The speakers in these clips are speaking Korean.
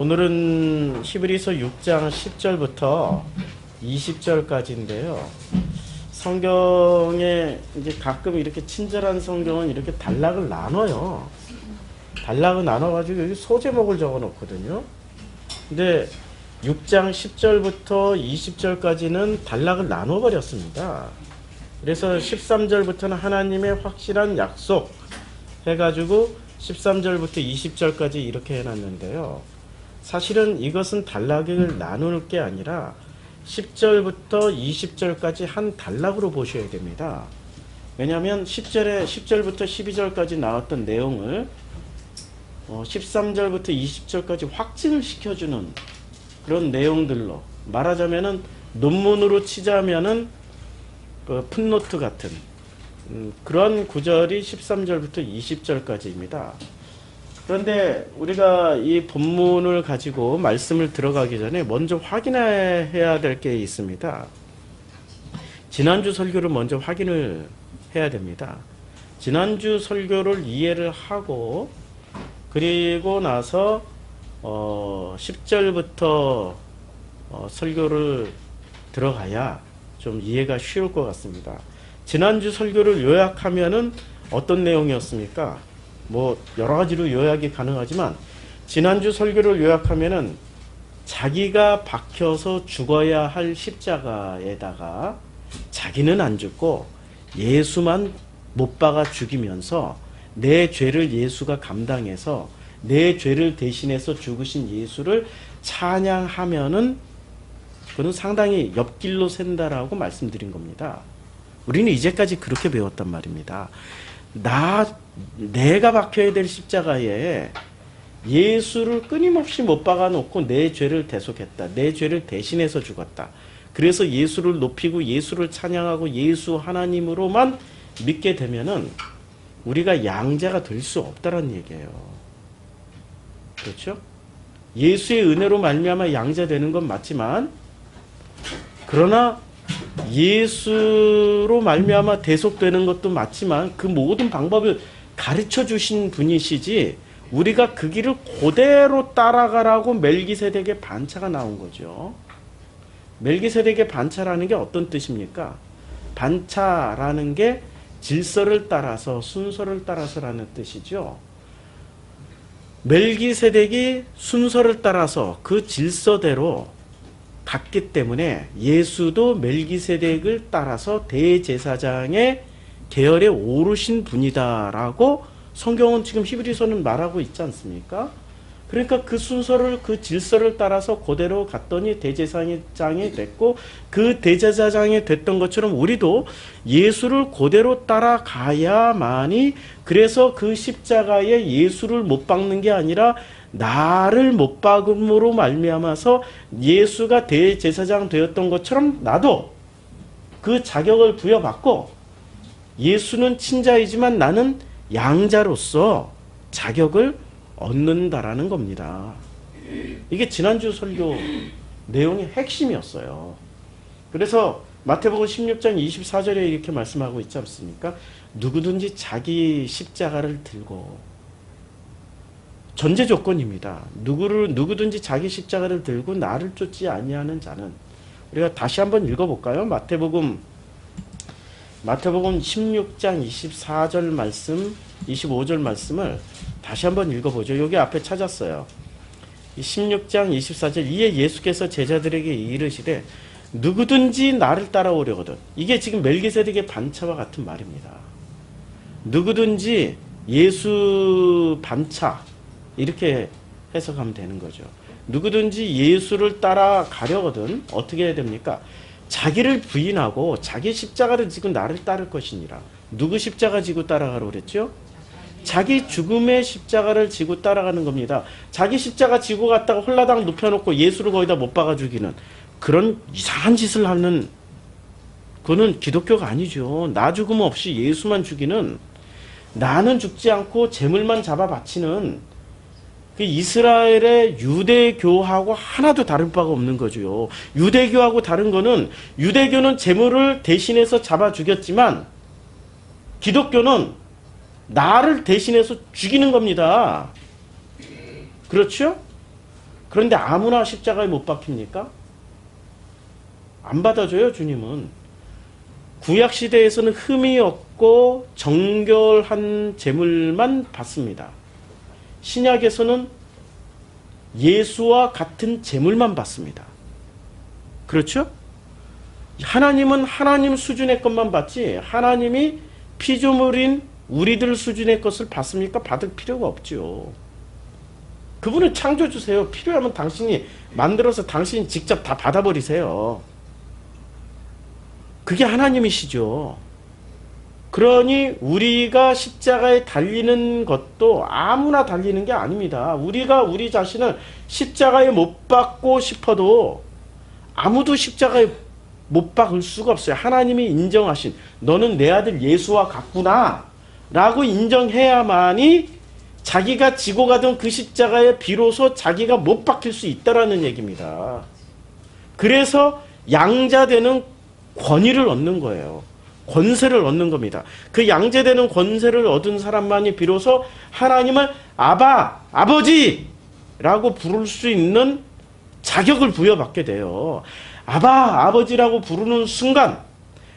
오늘은 히브리서 6장 10절부터 20절까지인데요. 성경에 이제 가끔 이렇게 친절한 성경은 이렇게 단락을 나눠요. 단락을 나눠가지고 여기 소제목을 적어 놓거든요. 근데 6장 10절부터 20절까지는 단락을 나눠버렸습니다. 그래서 13절부터는 하나님의 확실한 약속 해가지고 13절부터 20절까지 이렇게 해놨는데요. 사실은 이것은 단락을 나눌 게 아니라 10절부터 20절까지 한 단락으로 보셔야 됩니다. 왜냐하면 10절부터 12절까지 나왔던 내용을 13절부터 20절까지 확증을 시켜주는 그런 내용들로 말하자면은 논문으로 치자면은 그 풋노트 같은 그런 구절이 13절부터 20절까지입니다. 그런데 우리가 이 본문을 가지고 말씀을 들어가기 전에 먼저 확인해야 될 게 있습니다. 지난주 설교를 먼저 확인을 해야 됩니다. 지난주 설교를 이해를 하고 그리고 나서 10절부터 설교를 들어가야 좀 이해가 쉬울 것 같습니다. 지난주 설교를 요약하면은 어떤 내용이었습니까? 여러 가지로 요약이 가능하지만 지난주 설교를 요약하면은 자기가 박혀서 죽어야 할 십자가에다가 자기는 안 죽고 예수만 못 박아 죽이면서 내 죄를 예수가 감당해서 내 죄를 대신해서 죽으신 예수를 찬양하면은 그건 상당히 옆길로 샌다라고 말씀드린 겁니다. 우리는 이제까지 그렇게 배웠단 말입니다. 내가 박혀야 될 십자가에 예수를 끊임없이 못 박아놓고 내 죄를 대속했다. 내 죄를 대신해서 죽었다. 그래서 예수를 높이고 예수를 찬양하고 예수 하나님으로만 믿게 되면은 우리가 양자가 될 수 없다는 얘기예요. 그렇죠? 예수의 은혜로 말미암아 양자 되는 건 맞지만 그러나 예수로 말미암아 대속되는 것도 맞지만 그 모든 방법을 가르쳐 주신 분이시지 우리가 그 길을 그대로 따라가라고 멜기세덱의 반차가 나온 거죠. 멜기세덱의 반차라는 게 어떤 뜻입니까? 반차라는 게 질서를 따라서 순서를 따라서라는 뜻이죠. 멜기세덱이 순서를 따라서 그 질서대로 갔기 때문에 예수도 멜기세덱을 따라서 대제사장의 계열에 오르신 분이다라고 성경은 지금 히브리서는 말하고 있지 않습니까? 그러니까 그 순서를 그 질서를 따라서 그대로 갔더니 대제사장이 됐고 그 대제사장이 됐던 것처럼 우리도 예수를 그대로 따라가야만이 그래서 그 십자가에 예수를 못 박는 게 아니라 나를 못 박음으로 말미암아서 예수가 대제사장 되었던 것처럼 나도 그 자격을 부여받고 예수는 친자이지만 나는 양자로서 자격을 얻는다라는 겁니다. 이게 지난주 설교 내용의 핵심이었어요. 그래서 마태복음 16장 24절에 이렇게 말씀하고 있지 않습니까? 누구든지 자기 십자가를 들고 전제 조건입니다. 누구든지 자기 십자가를 들고 나를 쫓지 아니하는 자는 우리가 다시 한번 읽어볼까요? 마태복음 16장 24절 말씀 25절 말씀을 다시 한번 읽어보죠. 여기 앞에 찾았어요. 16장 24절 이에 예수께서 제자들에게 이르시되 누구든지 나를 따라오려거든. 이게 지금 멜기세덱의 반차와 같은 말입니다. 누구든지 예수 반차 이렇게 해석하면 되는 거죠. 누구든지 예수를 따라가려거든 어떻게 해야 됩니까? 자기를 부인하고 자기 십자가를 지고 나를 따를 것이니라. 누구 십자가 지고 따라가라고 그랬죠? 자기 죽음의 십자가를 지고 따라가는 겁니다. 자기 십자가 지고 갔다가 홀라당 눕혀놓고 예수를 거기다 못 박아 죽이는 그런 이상한 짓을 하는 그거는 기독교가 아니죠. 나 죽음 없이 예수만 죽이는 나는 죽지 않고 재물만 잡아 바치는 그 이스라엘의 유대교하고 하나도 다른 바가 없는 거죠. 유대교하고 다른 거는 유대교는 재물을 대신해서 잡아 죽였지만 기독교는 나를 대신해서 죽이는 겁니다. 그렇죠? 그런데 아무나 십자가에 못 박힙니까? 안 받아줘요, 주님은. 구약시대에서는 흠이 없고 정결한 제물만 받습니다. 신약에서는 예수와 같은 제물만 받습니다. 그렇죠? 하나님은 하나님 수준의 것만 받지, 하나님이 피조물인 우리들 수준의 것을 받습니까? 받을 필요가 없죠. 그분은 창조주세요. 필요하면 당신이 만들어서 당신이 직접 다 받아버리세요. 그게 하나님이시죠. 그러니 우리가 십자가에 달리는 것도 아무나 달리는 게 아닙니다. 우리가 우리 자신을 십자가에 못 박고 싶어도 아무도 십자가에 못 박을 수가 없어요. 하나님이 인정하신 너는 내 아들 예수와 같구나 라고 인정해야만이 자기가 지고 가던 그 십자가에 비로소 자기가 못 박힐 수 있다라는 얘기입니다. 그래서 양자되는 권위를 얻는 거예요. 권세를 얻는 겁니다. 그 양자되는 권세를 얻은 사람만이 비로소 하나님을 아바, 아버지라고 부를 수 있는 자격을 부여받게 돼요. 아바, 아버지라고 부르는 순간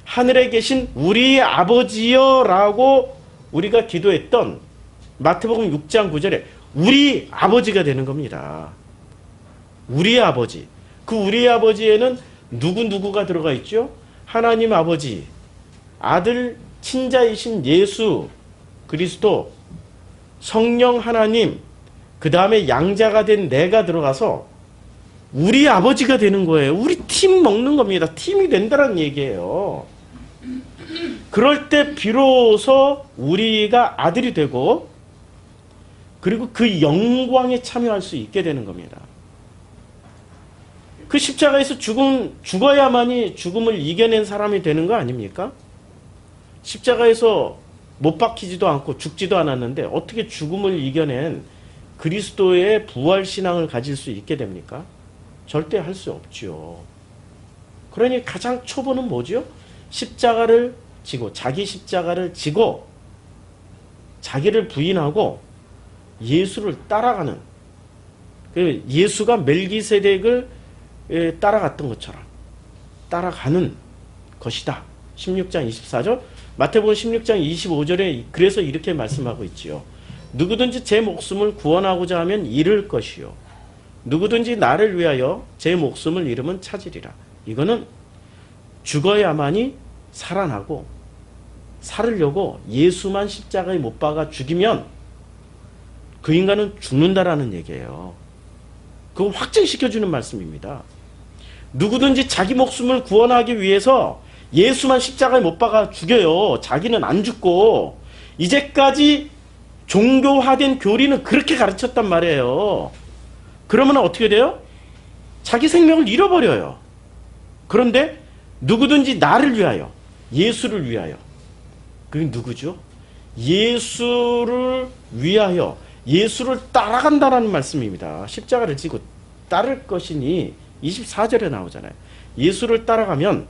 하늘에 계신 우리 아버지여 라고 우리가 기도했던 마태복음 6장 9절에 우리 아버지가 되는 겁니다. 우리 아버지. 그 우리 아버지에는 누구가 들어가 있죠? 하나님 아버지, 아들 친자이신 예수 그리스도, 성령 하나님, 그 다음에 양자가 된 내가 들어가서 우리 아버지가 되는 거예요. 우리 팀 먹는 겁니다. 팀이 된다는 얘기예요. 그럴 때 비로소 우리가 아들이 되고 그리고 그 영광에 참여할 수 있게 되는 겁니다. 그 십자가에서 죽어야만이 죽음을 이겨낸 사람이 되는 거 아닙니까? 십자가에서 못 박히지도 않고 죽지도 않았는데 어떻게 죽음을 이겨낸 그리스도의 부활신앙을 가질 수 있게 됩니까? 절대 할 수 없죠. 그러니 가장 초보는 뭐죠? 십자가를 지고, 자기 십자가를 지고 자기를 부인하고 예수를 따라가는, 예수가 멜기세덱을 따라갔던 것처럼 따라가는 것이다. 16장 24절, 마태복음 16장 25절에 그래서 이렇게 말씀하고 있지요. 누구든지 제 목숨을 구원하고자 하면 잃을 것이요, 누구든지 나를 위하여 제 목숨을 잃으면 찾으리라. 이거는 죽어야만이 살아나고, 살으려고 예수만 십자가에 못 박아 죽이면 그 인간은 죽는다라는 얘기예요. 그거 확증시켜주는 말씀입니다. 누구든지 자기 목숨을 구원하기 위해서 예수만 십자가에 못 박아 죽여요. 자기는 안 죽고. 이제까지 종교화된 교리는 그렇게 가르쳤단 말이에요. 그러면 어떻게 돼요? 자기 생명을 잃어버려요. 그런데 누구든지 나를 위하여, 예수를 위하여. 그게 누구죠? 예수를 위하여, 예수를 따라간다는 말씀입니다. 십자가를 지고 따를 것이니 24절에 나오잖아요. 예수를 따라가면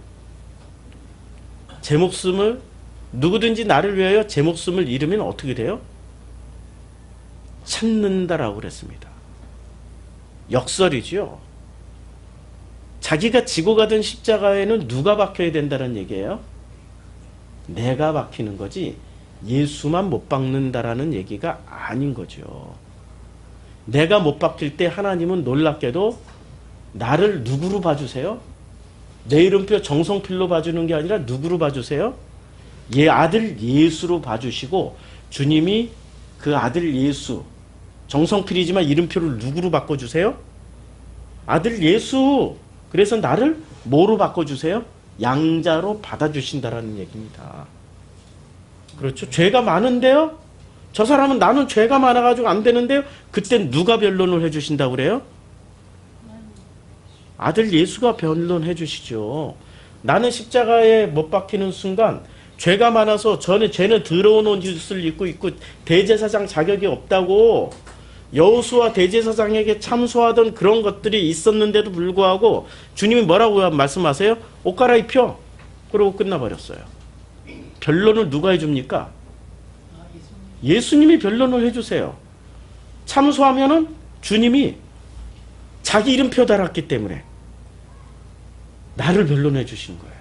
제 목숨을, 누구든지 나를 위하여 제 목숨을 잃으면 어떻게 돼요? 찾는다라고 그랬습니다. 역설이죠. 자기가 지고 가던 십자가에는 누가 박혀야 된다는 얘기예요? 내가 박히는 거지 예수만 못 박는다라는 얘기가 아닌 거죠. 내가 못 박힐 때 하나님은 놀랍게도 나를 누구로 봐주세요? 내 이름표 정성필로 봐주는 게 아니라 누구로 봐주세요? 아들 예수로 봐주시고, 주님이 그 아들 예수, 정성필이지만 이름표를 누구로 바꿔주세요? 아들 예수. 그래서 나를 뭐로 바꿔주세요? 양자로 받아주신다라는 얘기입니다. 그렇죠? 죄가 많은데요? 저 사람은 나는 죄가 많아가지고 안 되는데요? 그때 누가 변론을 해주신다고 그래요? 아들 예수가 변론해 주시죠. 나는 십자가에 못 박히는 순간 죄가 많아서 쟤는 더러운 옷을 입고 있고 대제사장 자격이 없다고 여호수아 대제사장에게 참소하던 그런 것들이 있었는데도 불구하고 주님이 뭐라고 말씀하세요? 옷 갈아입혀. 그러고 끝나버렸어요. 변론을 누가 해줍니까? 예수님이 변론을 해주세요. 참소하면은 주님이 자기 이름표 달았기 때문에 나를 변론해 주신 거예요.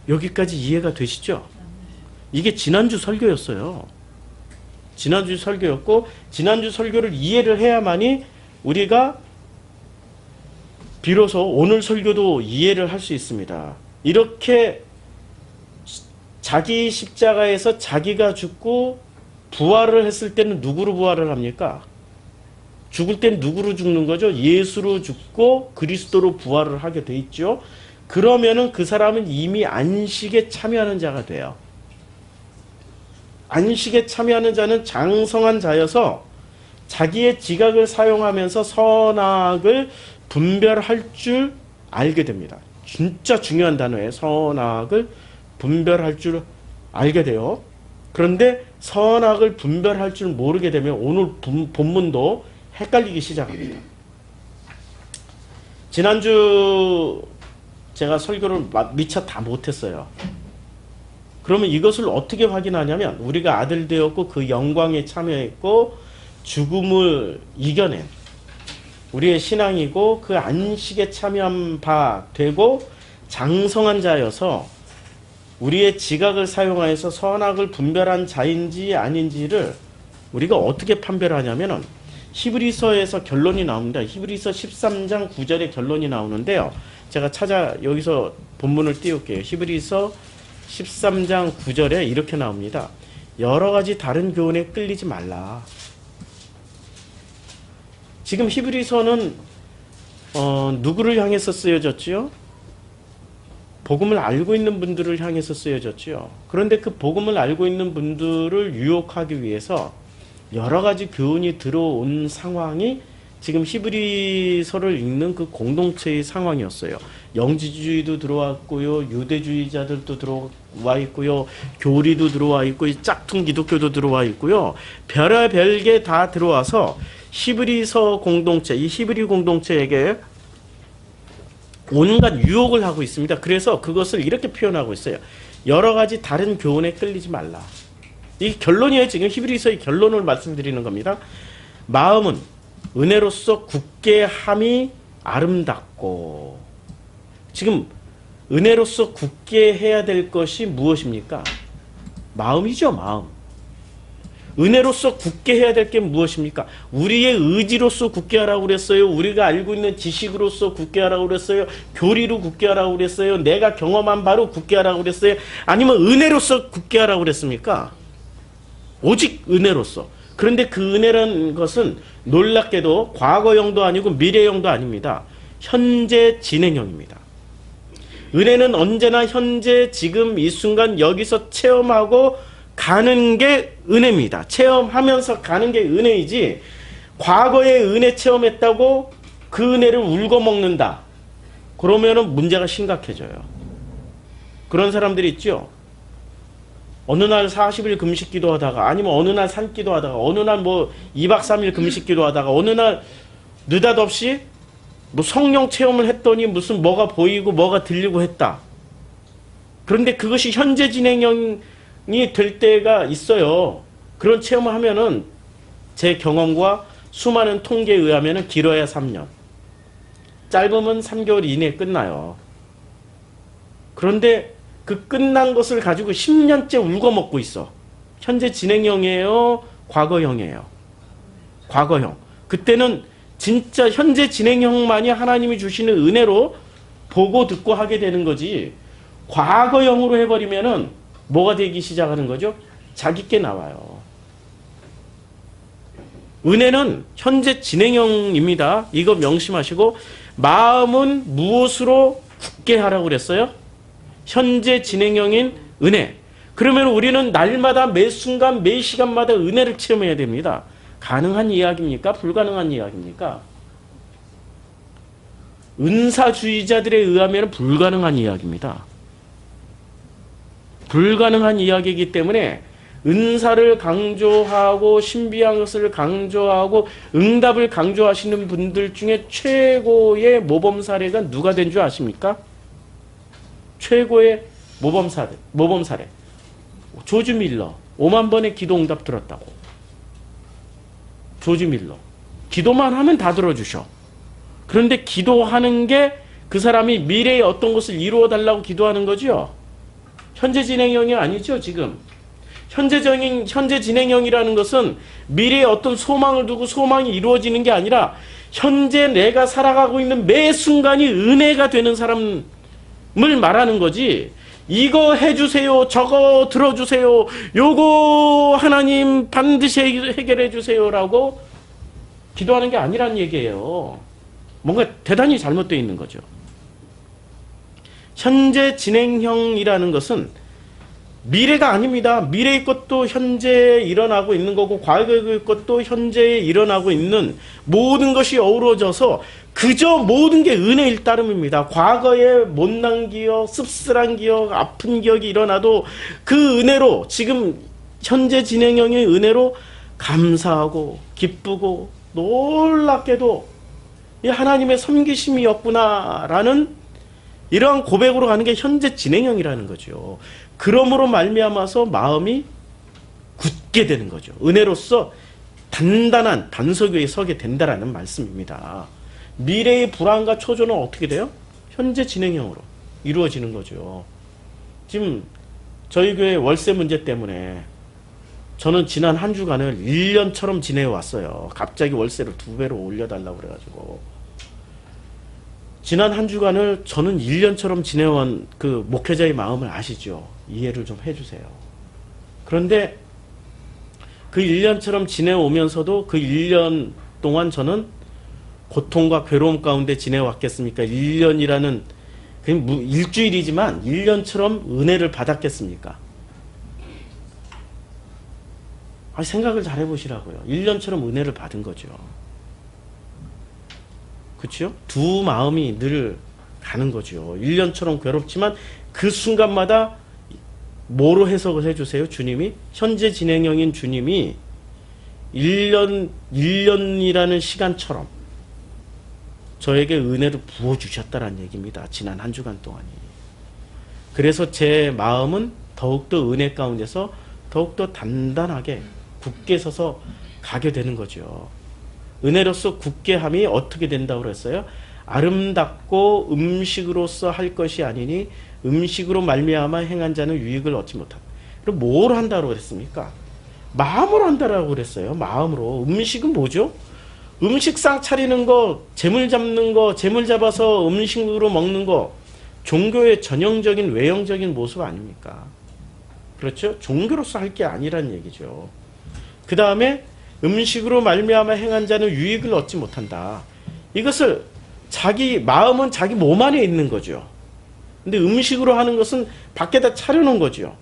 여기까지 이해가 되시죠? 이게 지난주 설교였어요. 지난주 설교였고, 지난주 설교를 이해를 해야만이 우리가 비로소 오늘 설교도 이해를 할 수 있습니다. 이렇게 자기 십자가에서 자기가 죽고 부활을 했을 때는 누구로 부활을 합니까? 죽을 땐 누구로 죽는 거죠? 예수로 죽고 그리스도로 부활을 하게 돼 있죠. 그러면은 그 사람은 이미 안식에 참여하는 자가 돼요. 안식에 참여하는 자는 장성한 자여서 자기의 지각을 사용하면서 선악을 분별할 줄 알게 됩니다. 진짜 중요한 단어예요. 선악을 분별할 줄 알게 돼요. 그런데 선악을 분별할 줄 모르게 되면 오늘 본문도 헷갈리기 시작합니다. 지난주 제가 설교를 미처 다 못했어요. 그러면 이것을 어떻게 확인하냐면 우리가 아들 되었고 그 영광에 참여했고 죽음을 이겨낸 우리의 신앙이고 그 안식에 참여한 바 되고 장성한 자여서 우리의 지각을 사용하여서 선악을 분별한 자인지 아닌지를 우리가 어떻게 판별하냐면 히브리서에서 결론이 나옵니다. 히브리서 13장 9절에 결론이 나오는데요. 제가 여기서 본문을 띄울게요. 히브리서 13장 9절에 이렇게 나옵니다. 여러 가지 다른 교훈에 끌리지 말라. 지금 히브리서는 누구를 향해서 쓰여졌지요? 복음을 알고 있는 분들을 향해서 쓰여졌지요. 그런데 그 복음을 알고 있는 분들을 유혹하기 위해서 여러 가지 교훈이 들어온 상황이 지금 히브리서를 읽는 그 공동체의 상황이었어요. 영지주의도 들어왔고요. 유대주의자들도 들어와 있고요. 교리도 들어와 있고 짝퉁 기독교도 들어와 있고요. 별의별 게 다 들어와서 히브리서 공동체, 이 히브리 공동체에게 온갖 유혹을 하고 있습니다. 그래서 그것을 이렇게 표현하고 있어요. 여러 가지 다른 교훈에 끌리지 말라. 이 결론이에요. 지금 히브리서의 결론을 말씀드리는 겁니다. 마음은 은혜로서 굳게 함이 아름답고, 지금 은혜로서 굳게 해야 될 것이 무엇입니까? 마음이죠. 마음. 은혜로서 굳게 해야 될 게 무엇입니까? 우리의 의지로서 굳게 하라고 그랬어요. 우리가 알고 있는 지식으로서 굳게 하라고 그랬어요. 교리로 굳게 하라고 그랬어요. 내가 경험한 바로 굳게 하라고 그랬어요. 아니면 은혜로서 굳게 하라고 그랬습니까? 오직 은혜로서. 그런데 그 은혜라는 것은 놀랍게도 과거형도 아니고 미래형도 아닙니다. 현재 진행형입니다. 은혜는 언제나 현재 지금 이 순간 여기서 체험하고 가는 게 은혜입니다. 체험하면서 가는 게 은혜이지, 과거에 은혜 체험했다고 그 은혜를 울고 먹는다. 그러면은 문제가 심각해져요. 그런 사람들이 있죠. 어느 날 40일 금식 기도하다가, 아니면 어느 날 산 기도하다가, 어느 날 뭐 2박 3일 금식 기도하다가, 어느 날 느닷없이 뭐 성령 체험을 했더니 무슨 뭐가 보이고 뭐가 들리고 했다. 그런데 그것이 현재 진행형이 될 때가 있어요. 그런 체험을 하면은 제 경험과 수많은 통계에 의하면은 길어야 3년, 짧으면 3개월 이내에 끝나요. 그런데 그 끝난 것을 가지고 10년째 울고 먹고 있어. 현재 진행형이에요? 과거형이에요? 과거형. 그때는 진짜 현재 진행형만이 하나님이 주시는 은혜로 보고 듣고 하게 되는 거지, 과거형으로 해버리면은 뭐가 되기 시작하는 거죠? 자기께 나와요. 은혜는 현재 진행형입니다. 이거 명심하시고, 마음은 무엇으로 굳게 하라고 그랬어요? 현재 진행형인 은혜. 그러면 우리는 날마다 매 순간 매 시간마다 은혜를 체험해야 됩니다. 가능한 이야기입니까? 불가능한 이야기입니까? 은사주의자들에 의하면 불가능한 이야기입니다. 불가능한 이야기이기 때문에 은사를 강조하고 신비한 것을 강조하고 응답을 강조하시는 분들 중에 최고의 모범 사례가 누가 된 줄 아십니까? 최고의 모범 사례. 조지 밀러. 5만 번의 기도 응답 들었다고. 조지 밀러. 기도만 하면 다 들어주셔. 그런데 기도하는 게 그 사람이 미래에 어떤 것을 이루어 달라고 기도하는 거죠. 현재 진행형이 아니죠, 지금. 현재 진행형이라는 것은 미래에 어떤 소망을 두고 소망이 이루어지는 게 아니라 현재 내가 살아가고 있는 매 순간이 은혜가 되는 사람을 말하는 거지. 이거 해주세요, 저거 들어주세요, 요거 하나님 반드시 해결해 주세요라고 기도하는 게 아니란 얘기예요. 뭔가 대단히 잘못되어 있는 거죠. 현재 진행형이라는 것은 미래가 아닙니다. 미래의 것도 현재에 일어나고 있는 거고 과거의 것도 현재에 일어나고 있는 모든 것이 어우러져서 그저 모든 게 은혜일 따름입니다. 과거에 못난 기억, 씁쓸한 기억, 아픈 기억이 일어나도 그 은혜로 지금 현재 진행형의 은혜로 감사하고 기쁘고 놀랍게도 이 하나님의 섬기심이었구나라는 이러한 고백으로 가는 게 현재 진행형이라는 거죠. 그러므로 말미암아서 마음이 굳게 되는 거죠. 은혜로서 단단한 반석 위에 서게 된다라는 말씀입니다. 미래의 불안과 초조는 어떻게 돼요? 현재 진행형으로 이루어지는 거죠. 지금 저희 교회 월세 문제 때문에 저는 지난 한 주간을 1년처럼 지내왔어요. 갑자기 월세를 2배로 올려달라고 그래가지고. 지난 한 주간을 저는 1년처럼 지내온 그 목회자의 마음을 아시죠? 이해를 좀 해주세요. 그런데 그 1년처럼 지내오면서도 그 1년 동안 저는 고통과 괴로움 가운데 지내왔겠습니까? 1년이라는 일주일이지만 1년처럼 은혜를 받았겠습니까? 생각을 잘 해보시라고요. 1년처럼 은혜를 받은 거죠. 그렇죠? 두 마음이 늘 가는 거죠. 1년처럼 괴롭지만 그 순간마다 뭐로 해석을 해주세요? 주님이 현재 진행형인 주님이 1년이라는 시간처럼 저에게 은혜를 부어주셨다는 얘기입니다. 지난 한 주간 동안이. 그래서 제 마음은 더욱더 은혜 가운데서 더욱더 단단하게 굳게 서서 가게 되는 거죠. 은혜로서 굳게 함이 어떻게 된다고 그랬어요? 아름답고 음식으로서 할 것이 아니니 음식으로 말미암아 행한 자는 유익을 얻지 못한다. 그럼 뭘 한다고 그랬습니까? 마음으로 한다라고 그랬어요. 마음으로. 음식은 뭐죠? 음식상 차리는 거, 재물 잡는 거, 재물 잡아서 음식으로 먹는 거, 종교의 전형적인 외형적인 모습 아닙니까? 그렇죠? 종교로서 할 게 아니란 얘기죠. 그 다음에 음식으로 말미암아 행한 자는 유익을 얻지 못한다. 이것을 마음은 자기 몸 안에 있는 거죠. 근데 음식으로 하는 것은 밖에다 차려놓은 거죠.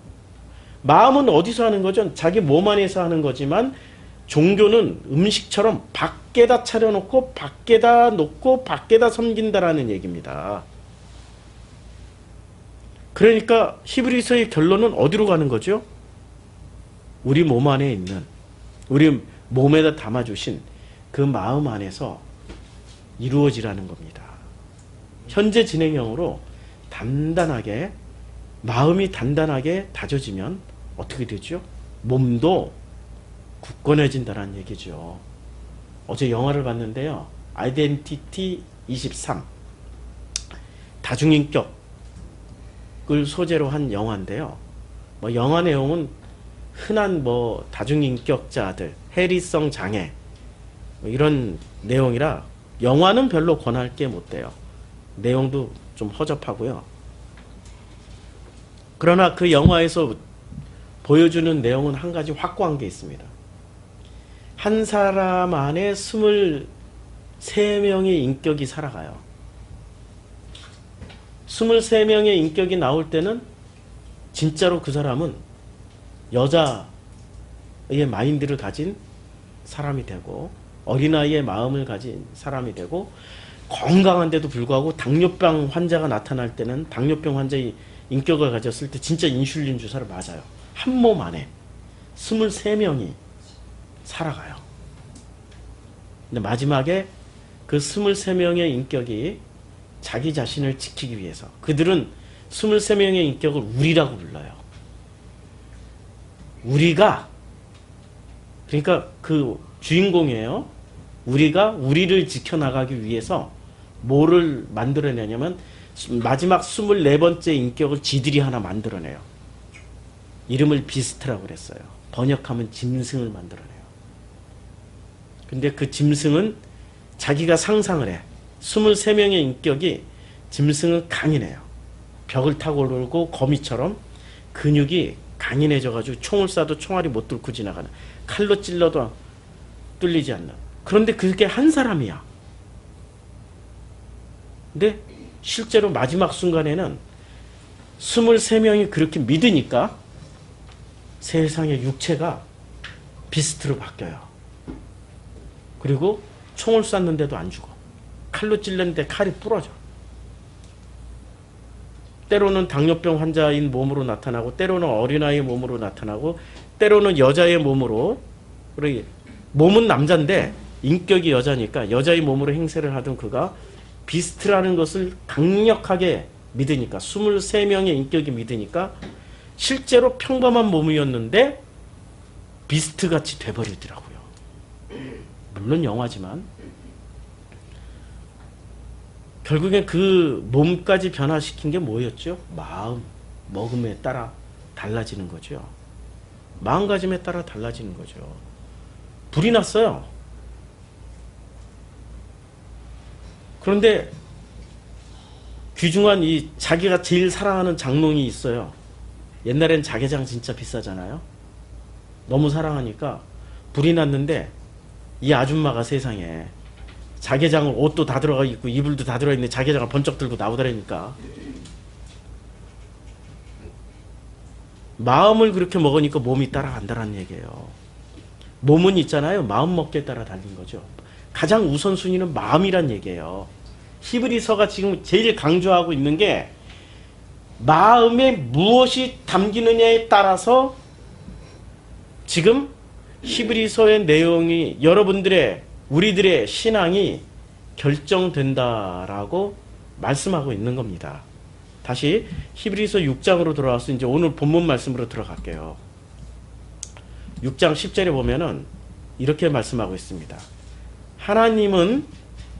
마음은 어디서 하는 거죠? 자기 몸 안에서 하는 거지만 종교는 음식처럼 밖에다 차려놓고 밖에다 놓고 밖에다 섬긴다라는 얘기입니다. 그러니까 히브리서의 결론은 어디로 가는 거죠? 우리 몸 안에 있는, 우리 몸에다 담아주신 그 마음 안에서 이루어지라는 겁니다. 현재 진행형으로 단단하게, 마음이 단단하게 다져지면 어떻게 되죠? 몸도 굳건해진다는 얘기죠. 어제 영화를 봤는데요. 아이덴티티 23. 다중인격을 소재로 한 영화인데요. 영화 내용은 흔한 다중인격자들, 해리성 장애 이런 내용이라 영화는 별로 권할 게 못 돼요. 내용도 좀 허접하고요. 그러나 그 영화에서 보여주는 내용은 한 가지 확고한 게 있습니다. 한 사람 안에 23명의 인격이 살아가요. 23명의 인격이 나올 때는 진짜로 그 사람은 여자의 마인드를 가진 사람이 되고 어린아이의 마음을 가진 사람이 되고 건강한데도 불구하고 당뇨병 환자가 나타날 때는 당뇨병 환자의 인격을 가졌을 때 진짜 인슐린 주사를 맞아요. 한 몸 안에 23명이 살아가요. 근데 마지막에 그 23명의 인격이 자기 자신을 지키기 위해서 그들은 23명의 인격을 우리라고 불러요. 우리가 그러니까 그 주인공이에요. 우리가 우리를 지켜나가기 위해서 뭐를 만들어내냐면 마지막 24번째 인격을 지들이 하나 만들어내요. 이름을 비스트라고 그랬어요. 번역하면 짐승을 만들어내요. 근데 그 짐승은 자기가 상상을 해. 23명의 인격이 짐승은 강인해요. 벽을 타고 오르고 거미처럼 근육이 강인해져가지고 총을 쏴도 총알이 못 뚫고 지나가는, 칼로 찔러도 뚫리지 않는. 그런데 그게 한 사람이야. 근데 실제로 마지막 순간에는 23명이 그렇게 믿으니까 세상의 육체가 비스트로 바뀌어요. 그리고 총을 쐈는데도 안 죽어. 칼로 찔렀는데 칼이 부러져. 때로는 당뇨병 환자인 몸으로 나타나고, 때로는 어린아이의 몸으로 나타나고, 때로는 여자의 몸으로. 그러게 몸은 남자인데 인격이 여자니까 여자의 몸으로 행세를 하던 그가 비스트라는 것을 강력하게 믿으니까, 23명의 인격이 믿으니까 실제로 평범한 몸이었는데 비스트같이 돼버리더라고요. 물론 영화지만 결국엔 그 몸까지 변화시킨 게 뭐였죠? 마음, 먹음에 따라 달라지는 거죠. 마음가짐에 따라 달라지는 거죠. 불이 났어요. 그런데 귀중한 이 자기가 제일 사랑하는 장롱이 있어요. 옛날엔 자개장 진짜 비싸잖아요. 너무 사랑하니까 불이 났는데 이 아줌마가 세상에 자개장을, 옷도 다 들어가 있고 이불도 다 들어있는데 자개장을 번쩍 들고 나오더라니까. 마음을 그렇게 먹으니까 몸이 따라간다는 얘기예요. 몸은 있잖아요. 마음 먹기에 따라 달린 거죠. 가장 우선순위는 마음이란 얘기예요. 히브리서가 지금 제일 강조하고 있는 게 마음에 무엇이 담기느냐에 따라서 지금 히브리서의 내용이, 여러분들의, 우리들의 신앙이 결정된다라고 말씀하고 있는 겁니다. 다시 히브리서 6장으로 돌아와서 이제 오늘 본문 말씀으로 들어갈게요. 6장 10절에 보면은 이렇게 말씀하고 있습니다. 하나님은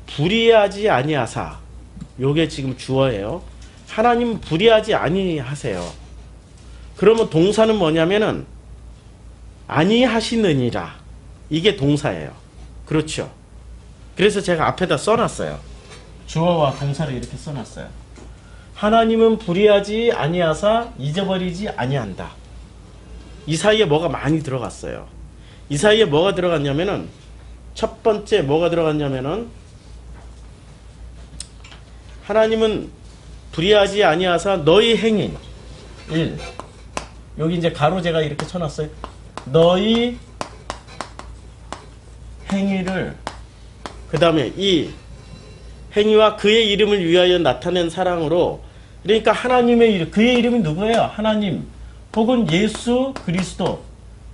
불의하지 아니하사, 요게 지금 주어예요. 하나님은 불의하지 아니하세요. 그러면 동사는 뭐냐면은 아니하시느니라, 이게 동사예요. 그렇죠. 그래서 제가 앞에다 써놨어요. 주어와 동사를 이렇게 써놨어요. 하나님은 불의하지 아니하사 잊어버리지 아니한다. 이 사이에 뭐가 많이 들어갔어요. 이 사이에 뭐가 들어갔냐면은, 첫 번째 뭐가 들어갔냐면은, 하나님은 불의하지 아니하사 너희 행위 1, 여기 이제 가로 제가 이렇게 쳐놨어요. 너희 행위를, 그 다음에 이 행위와 그의 이름을 위하여 나타낸 사랑으로, 그러니까 하나님의 이름, 그의 이름이 누구예요? 하나님 혹은 예수 그리스도의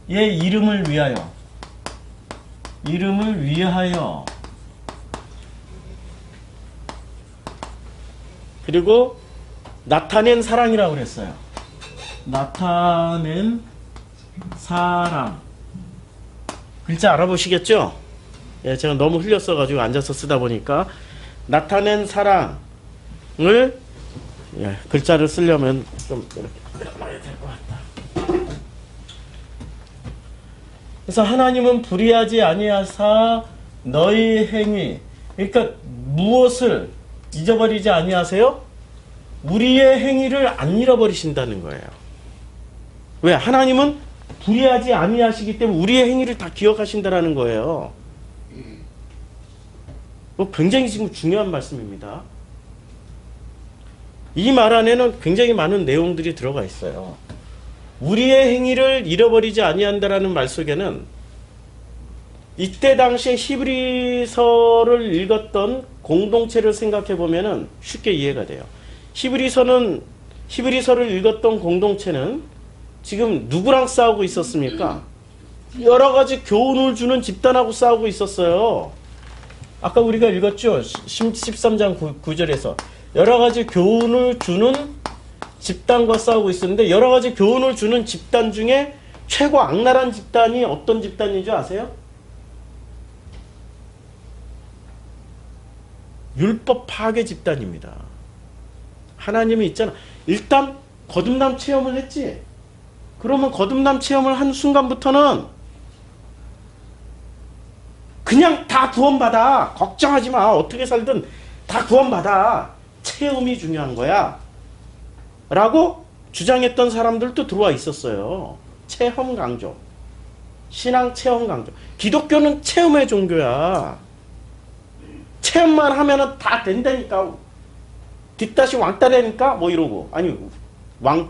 이름을 위하여, 이름을 위하여, 그리고 나타낸 사랑이라고 그랬어요. 나타낸 사랑. 글자 알아보시겠죠? 예, 제가 너무 흘렸어가지고 앉아서 쓰다 보니까. 나타낸 사랑을, 예, 글자를 쓰려면 좀 이렇게 끌어놔야 될 것 같다. 그래서 하나님은 불의하지 아니하사 너희 행위, 그러니까 무엇을 잊어버리지 아니하세요? 우리의 행위를 안 잃어버리신다는 거예요. 왜? 하나님은 불의하지 아니하시기 때문에 우리의 행위를 다 기억하신다라는 거예요. 굉장히 지금 중요한 말씀입니다. 이 말 안에는 굉장히 많은 내용들이 들어가 있어요. 우리의 행위를 잃어버리지 아니한다라는 말 속에는 이때 당시에 히브리서를 읽었던 공동체를 생각해 보면은 쉽게 이해가 돼요. 히브리서를 읽었던 공동체는 지금 누구랑 싸우고 있었습니까? 여러 가지 교훈을 주는 집단하고 싸우고 있었어요. 아까 우리가 읽었죠? 13장 9절에서 여러 가지 교훈을 주는 집단과 싸우고 있었는데, 여러 가지 교훈을 주는 집단 중에 최고 악랄한 집단이 어떤 집단인 줄 아세요? 율법 파괴 집단입니다. 하나님이 있잖아. 일단 거듭남 체험을 했지. 그러면 거듭남 체험을 한 순간부터는 그냥 다 구원받아. 걱정하지 마. 어떻게 살든 다 구원받아. 체험이 중요한 거야. 라고 주장했던 사람들도 들어와 있었어요. 체험 강조. 신앙 체험 강조. 기독교는 체험의 종교야. 체험만 하면은 다 된다니까. 뒷다시 왕따라니까? 뭐 이러고. 아니,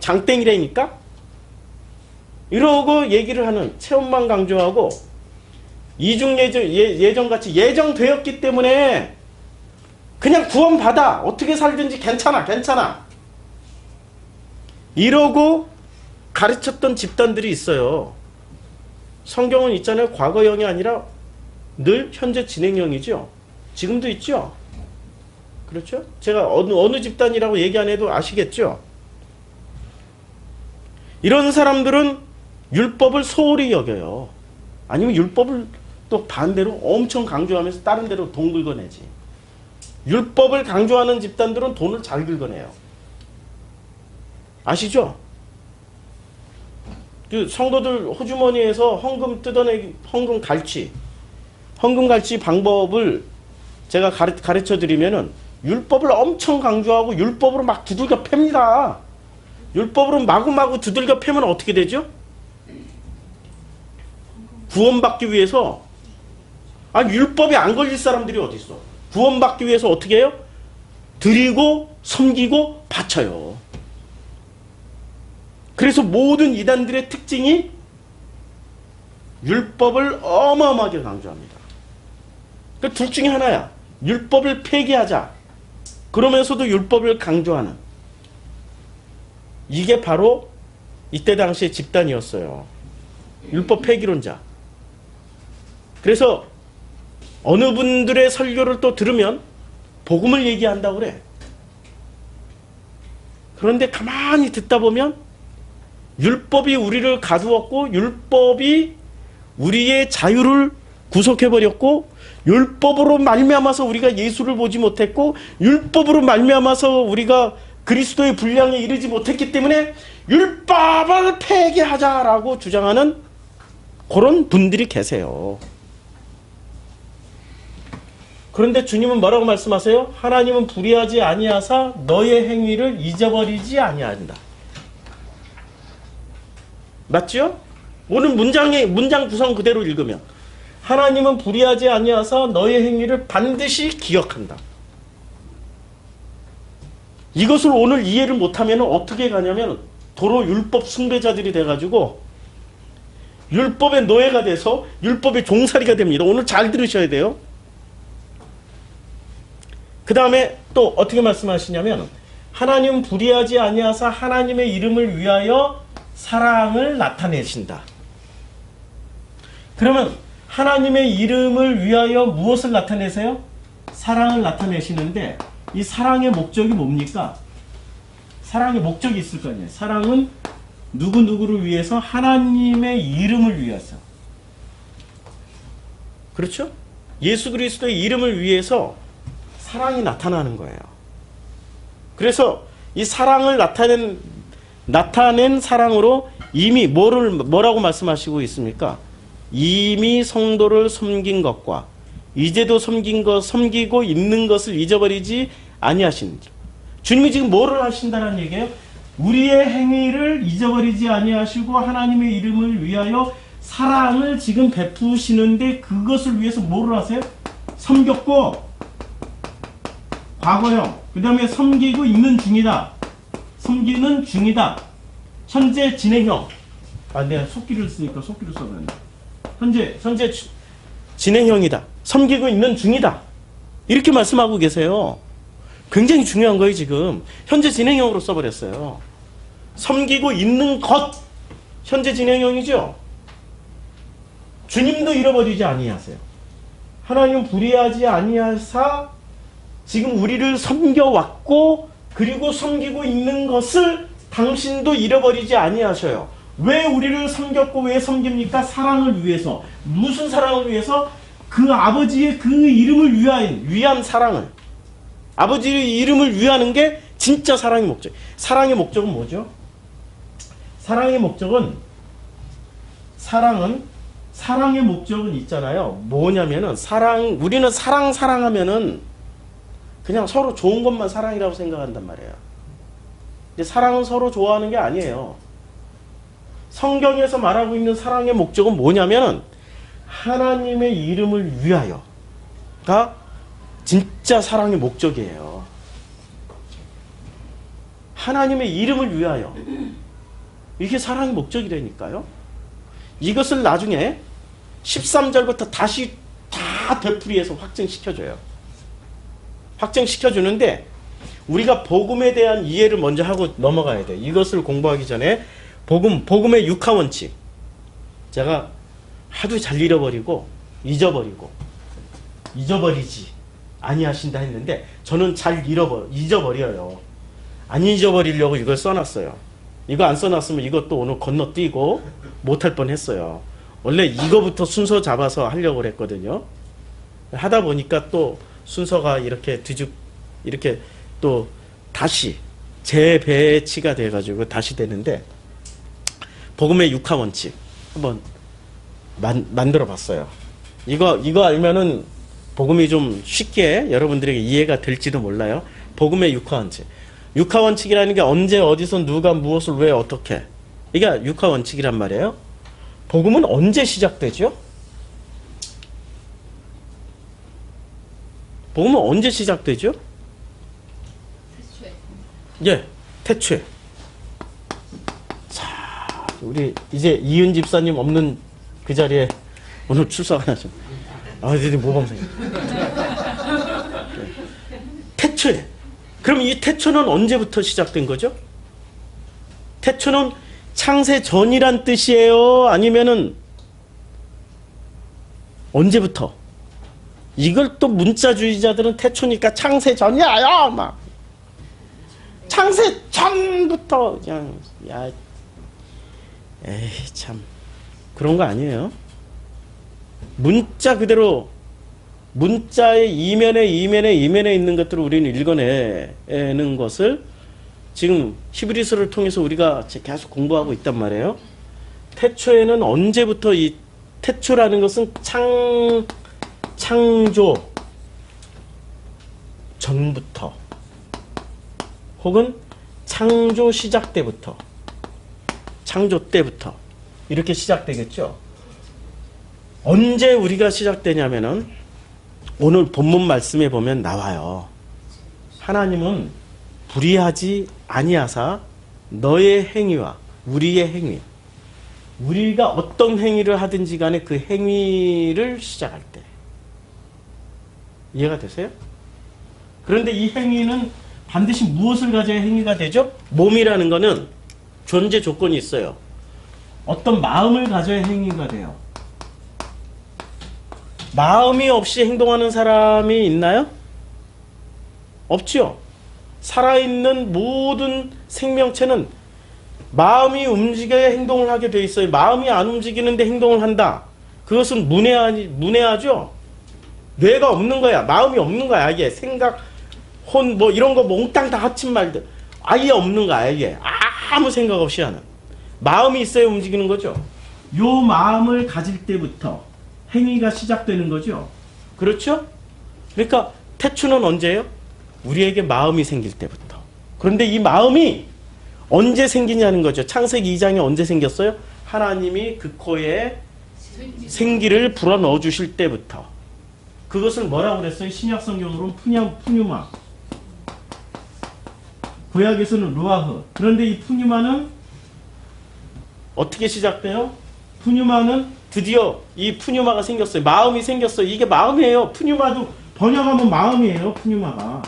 장땡이라니까? 이러고 얘기를 하는 체험만 강조하고 예정같이 예정되었기 때문에 그냥 구원받아. 어떻게 살든지 괜찮아. 이러고 가르쳤던 집단들이 있어요. 성경은 있잖아요. 과거형이 아니라 늘 현재 진행형이죠. 지금도 있죠. 그렇죠? 제가 어느 집단이라고 얘기 안 해도 아시겠죠? 이런 사람들은 율법을 소홀히 여겨요. 아니면 율법을 또 반대로 엄청 강조하면서 다른 데로 돈 긁어내지. 율법을 강조하는 집단들은 돈을 잘 긁어내요. 아시죠? 그 성도들 호주머니에서 헌금 뜯어내기, 헌금 갈취 방법을 제가 가르쳐 드리면은 율법을 엄청 강조하고 율법으로 막 두들겨 팹니다. 율법으로 마구마구 두들겨 패면 어떻게 되죠? 구원받기 위해서 율법에 안 걸릴 사람들이 어디 있어? 구원받기 위해서 어떻게 해요? 드리고 섬기고 바쳐요. 그래서 모든 이단들의 특징이 율법을 어마어마하게 강조합니다. 그 둘 중에 하나야. 율법을 폐기하자. 그러면서도 율법을 강조하는. 이게 바로 이때 당시의 집단이었어요. 율법 폐기론자. 그래서 어느 분들의 설교를 또 들으면 복음을 얘기한다고 그래. 그런데 가만히 듣다 보면 율법이 우리를 가두었고 율법이 우리의 자유를 구속해버렸고 율법으로 말미암아서 우리가 예수를 보지 못했고 율법으로 말미암아서 우리가 그리스도의 분량에 이르지 못했기 때문에 율법을 폐기하자라고 주장하는 그런 분들이 계세요. 그런데 주님은 뭐라고 말씀하세요? 하나님은 불의하지 아니하사 너의 행위를 잊어버리지 아니한다. 맞죠? 오늘 문장 구성 그대로 읽으면 하나님은 불의하지 아니하사 너의 행위를 반드시 기억한다. 이것을 오늘 이해를 못하면 어떻게 가냐면 도로 율법 숭배자들이 돼가지고 율법의 노예가 돼서 율법의 종살이가 됩니다. 오늘 잘 들으셔야 돼요. 그 다음에 또 어떻게 말씀하시냐면 하나님은 불의하지 아니하사 하나님의 이름을 위하여 사랑을 나타내신다. 그러면 하나님의 이름을 위하여 무엇을 나타내세요? 사랑을 나타내시는데 이 사랑의 목적이 뭡니까? 사랑의 목적이 있을 거 아니에요. 사랑은 누구누구를 위해서 하나님의 이름을 위해서. 그렇죠? 예수 그리스도의 이름을 위해서 사랑이 나타나는 거예요. 그래서 이 사랑을 나타낸 사랑으로 이미 뭐라고 말씀하시고 있습니까? 이미 성도를 섬긴 것과 이제도 섬기고 있는 것을 잊어버리지 아니하시는지. 주님이 지금 뭐를 하신다는 얘기예요? 우리의 행위를 잊어버리지 아니하시고 하나님의 이름을 위하여 사랑을 지금 베푸시는데 그것을 위해서 뭐를 하세요? 섬겼고 과거형, 그 다음에 섬기고 있는 중이다. 섬기는 중이다. 현재 진행형. 내가 속기를 쓰니까 속기를 써버렸네. 현재 진행형이다. 섬기고 있는 중이다. 이렇게 말씀하고 계세요. 굉장히 중요한 거예요, 지금. 현재 진행형으로 써버렸어요. 섬기고 있는 것. 현재 진행형이죠. 주님도 잃어버리지 아니하세요. 하나님 불의하지 아니하사 지금 우리를 섬겨왔고 그리고 섬기고 있는 것을 당신도 잃어버리지 아니하셔요. 왜 우리를 섬겼고 왜 섬깁니까? 사랑을 위해서. 무슨 사랑을 위해서? 그 아버지의 그 이름을 위한 사랑을. 아버지의 이름을 위하는 게 진짜 사랑의 목적. 사랑의 목적은 뭐죠? 사랑의 목적은 사랑의 목적은 있잖아요. 뭐냐면은 우리는 사랑하면은 그냥 서로 좋은 것만 사랑이라고 생각한단 말이에요. 근데 사랑은 서로 좋아하는 게 아니에요. 성경에서 말하고 있는 사랑의 목적은 뭐냐면은 하나님의 이름을 위하여가 진짜 사랑의 목적이에요. 하나님의 이름을 위하여. 이게 사랑의 목적이라니까요. 이것을 나중에 13절부터 다시 다 되풀이해서 확증시켜줘요. 확증시켜주는데 우리가 복음에 대한 이해를 먼저 하고 넘어가야 돼요. 이것을 공부하기 전에 복음의 육하원칙. 제가 하도 잘 잊어버리지 아니하신다 했는데 저는 잘 잊어버려요. 안 잊어버리려고 이걸 써놨어요. 이거 안 써놨으면 이것도 오늘 건너뛰고 못할 뻔했어요. 원래 이거부터 순서 잡아서 하려고 했거든요. 하다 보니까 또 순서가 이렇게 이렇게 또 다시 재배치가 돼가지고 다시 되는데 복음의 육하원칙 한번 만들어 봤어요. 이거 알면은 복음이 좀 쉽게 여러분들에게 이해가 될지도 몰라요. 복음의 육하원칙. 육하원칙이라는 게 언제 어디서 누가 무엇을 왜 어떻게, 이게 육하원칙이란 말이에요. 복음은 언제 시작되죠? 복음은 언제 시작되죠? 태초에. 예, 태초에. 자, 우리 이제 이은 집사님 없는 그 자리에 오늘 출석 안 하죠. 아, 이제 모범생. 태초에. 그럼 이 태초는 언제부터 시작된 거죠? 태초는 창세 전이란 뜻이에요? 아니면은 언제부터? 이걸 또 문자주의자들은 태초니까 창세 전이야, 막. 창세 전부터 그냥 에이 참 그런 거 아니에요. 문자 그대로 문자의 이면에 있는 것들을 우리는 읽어내는 것을 지금 히브리서를 통해서 우리가 계속 공부하고 있단 말이에요. 태초에는 언제부터 이 태초라는 것은 창조 전부터 혹은 창조 시작 때부터 창조 때부터 이렇게 시작되겠죠. 언제 우리가 시작되냐면은 오늘 본문 말씀에 보면 나와요. 하나님은 불의하지 아니하사 너의 행위와 우리의 행위, 우리가 어떤 행위를 하든지 간에 그 행위를 시작할 때, 이해가 되세요? 그런데 이 행위는 반드시 무엇을 가져야 행위가 되죠? 몸이라는 거는 존재 조건이 있어요. 어떤 마음을 가져야 행위가 돼요. 마음이 없이 행동하는 사람이 있나요? 없죠. 살아있는 모든 생명체는 마음이 움직여야 행동을 하게 돼 있어요. 마음이 안 움직이는데 행동을 한다. 그것은 문해하죠. 뇌가 없는 거야. 마음이 없는 거야. 아예 생각, 혼, 뭐 이런 거 몽땅 다 합친 말들. 아예 없는 거야. 아예 아무 생각 없이 하는. 마음이 있어야 움직이는 거죠. 요 마음을 가질 때부터 행위가 시작되는 거죠. 그렇죠? 그러니까 태초는 언제예요? 우리에게 마음이 생길 때부터. 그런데 이 마음이 언제 생기냐는 거죠. 창세기 2장에 언제 생겼어요? 하나님이 그 코에 생기를 불어넣어 주실 때부터. 그것을 뭐라고 그랬어요? 신약 성경으로는 푸뉴마. 구약에서는 루아흐. 그런데 이 푸뉴마는 어떻게 시작돼요? 푸뉴마는 드디어 이 푸뉴마가 생겼어요. 마음이 생겼어요. 이게 마음이에요. 푸뉴마도 번역하면 마음이에요. 푸뉴마가.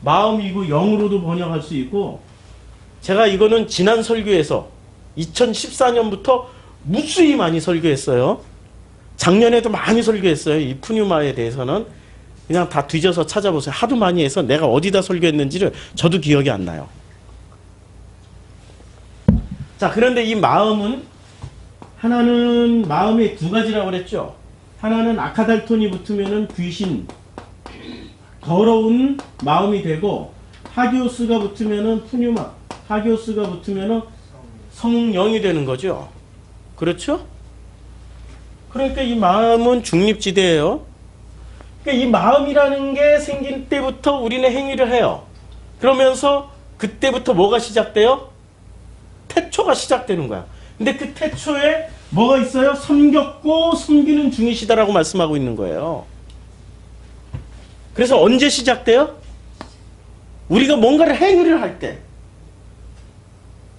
마음이고 영으로도 번역할 수 있고, 제가 이거는 지난 설교에서 2014년부터 무수히 많이 설교했어요. 작년에도 많이 설교했어요. 이 푸뉴마에 대해서는 그냥 다 뒤져서 찾아보세요. 하도 많이 해서 내가 어디다 설교했는지를 저도 기억이 안 나요. 자, 그런데 이 마음은, 하나는 마음이 두 가지라고 그랬죠. 하나는 아카달톤이 붙으면은 귀신, 더러운 마음이 되고, 하기오스가 붙으면은 푸뉴마, 하기오스가 붙으면은 성령이 되는 거죠. 그렇죠? 그러니까 이 마음은 중립지대예요. 그러니까 이 마음이라는 게 생긴 때부터 우리는 행위를 해요. 그러면서 그때부터 뭐가 시작돼요? 태초가 시작되는 거야. 근데 그 태초에 뭐가 있어요? 섬겼고 섬기는 중이시다라고 말씀하고 있는 거예요. 그래서 언제 시작돼요? 우리가 뭔가를 행위를 할 때.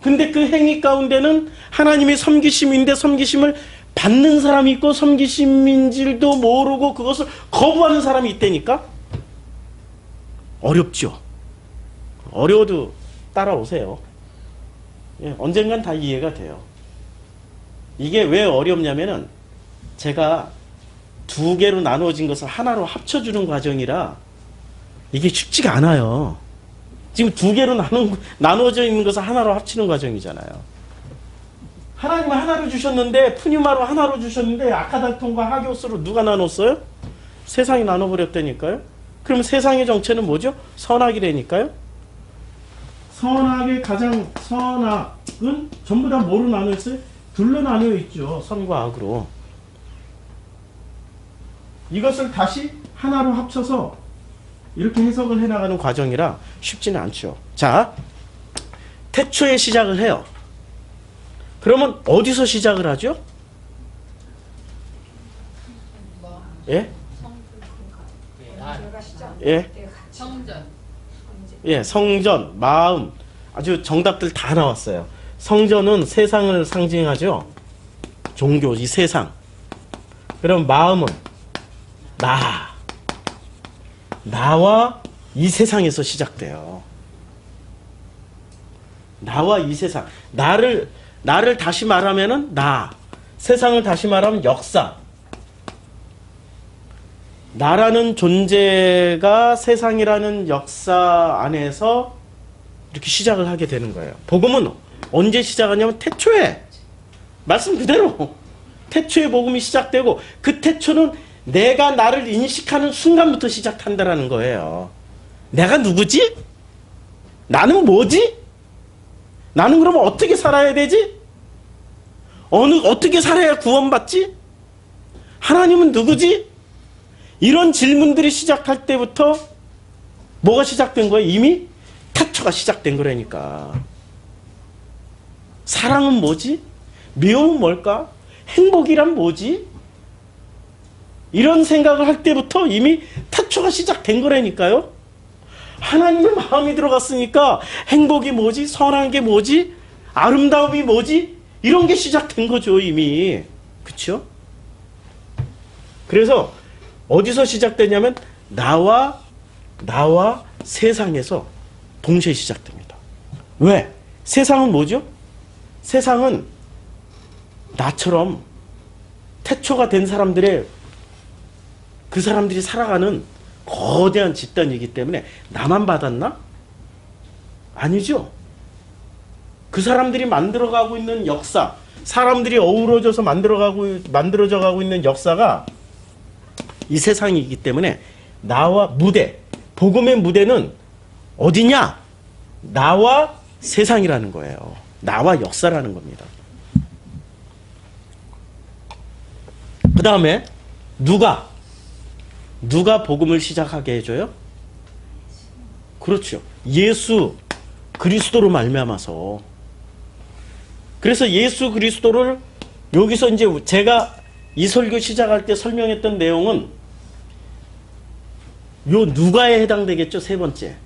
근데 그 행위 가운데는 하나님의 섬기심인데 섬기심을 받는 사람이 있고 섬기심인지도 모르고 그것을 거부하는 사람이 있다니까? 어렵죠. 어려워도 따라오세요. 예, 언젠간 다 이해가 돼요. 이게 왜 어렵냐면은 제가 두 개로 나누어진 것을 하나로 합쳐주는 과정이라 이게 쉽지가 않아요. 지금 두 개로 나누어져 있는 것을 하나로 합치는 과정이잖아요. 하나님은 하나로 주셨는데 푸뉴마로 하나로 주셨는데 아카달톤과 하기오스로 누가 나눴어요? 세상이 나눠버렸다니까요. 그럼 세상의 정체는 뭐죠? 선악이라니까요. 선악의 가장 선악은 전부 다 뭐로 나눠 있어요? 둘로 나뉘어 있죠. 선과 악으로. 이것을 다시 하나로 합쳐서 이렇게 해석을 해나가는 과정이라 쉽지는 않죠. 자, 태초에 시작을 해요. 그러면 어디서 시작을 하죠? 예? 예? 성전. 예, 성전, 마음. 아주 정답들 다 나왔어요. 성전은 세상을 상징하죠. 종교, 이 세상. 그럼 마음은 나와 이 세상에서 시작돼요. 나와 이 세상. 나를 다시 말하면은 세상을 다시 말하면 역사. 나라는 존재가 세상이라는 역사 안에서 이렇게 시작을 하게 되는 거예요. 복음은 언제 시작하냐면 태초에. 말씀 그대로. 태초에 복음이 시작되고 그 태초는 내가 나를 인식하는 순간부터 시작한다라는 거예요. 내가 누구지? 나는 뭐지? 나는 그러면 어떻게 살아야 되지? 어떻게 살아야 구원받지? 하나님은 누구지? 이런 질문들이 시작할 때부터 뭐가 시작된 거예요? 이미 태초가 시작된 거라니까. 사랑은 뭐지? 미움은 뭘까? 행복이란 뭐지? 이런 생각을 할 때부터 이미 태초가 시작된 거라니까요. 하나님의 마음이 들어갔으니까 행복이 뭐지? 선한 게 뭐지? 아름다움이 뭐지? 이런 게 시작된 거죠, 이미. 그쵸? 그래서 어디서 시작되냐면 나와 세상에서 동시에 시작됩니다. 왜? 세상은 뭐죠? 세상은 나처럼 태초가 된 사람들의 그 사람들이 살아가는 거대한 집단이기 때문에 나만 받았나? 아니죠. 그 사람들이 만들어가고 있는 역사, 사람들이 어우러져서 만들어져 가고 있는 역사가 이 세상이기 때문에 나와 무대, 복음의 무대는 어디냐? 나와 세상이라는 거예요. 나와 역사라는 겁니다. 그 다음에 누가 복음을 시작하게 해줘요? 그렇죠. 예수 그리스도로 말미암아서. 그래서 예수 그리스도를 여기서 이제 제가 이 설교 시작할 때 설명했던 내용은 요 누가에 해당되겠죠. 세 번째.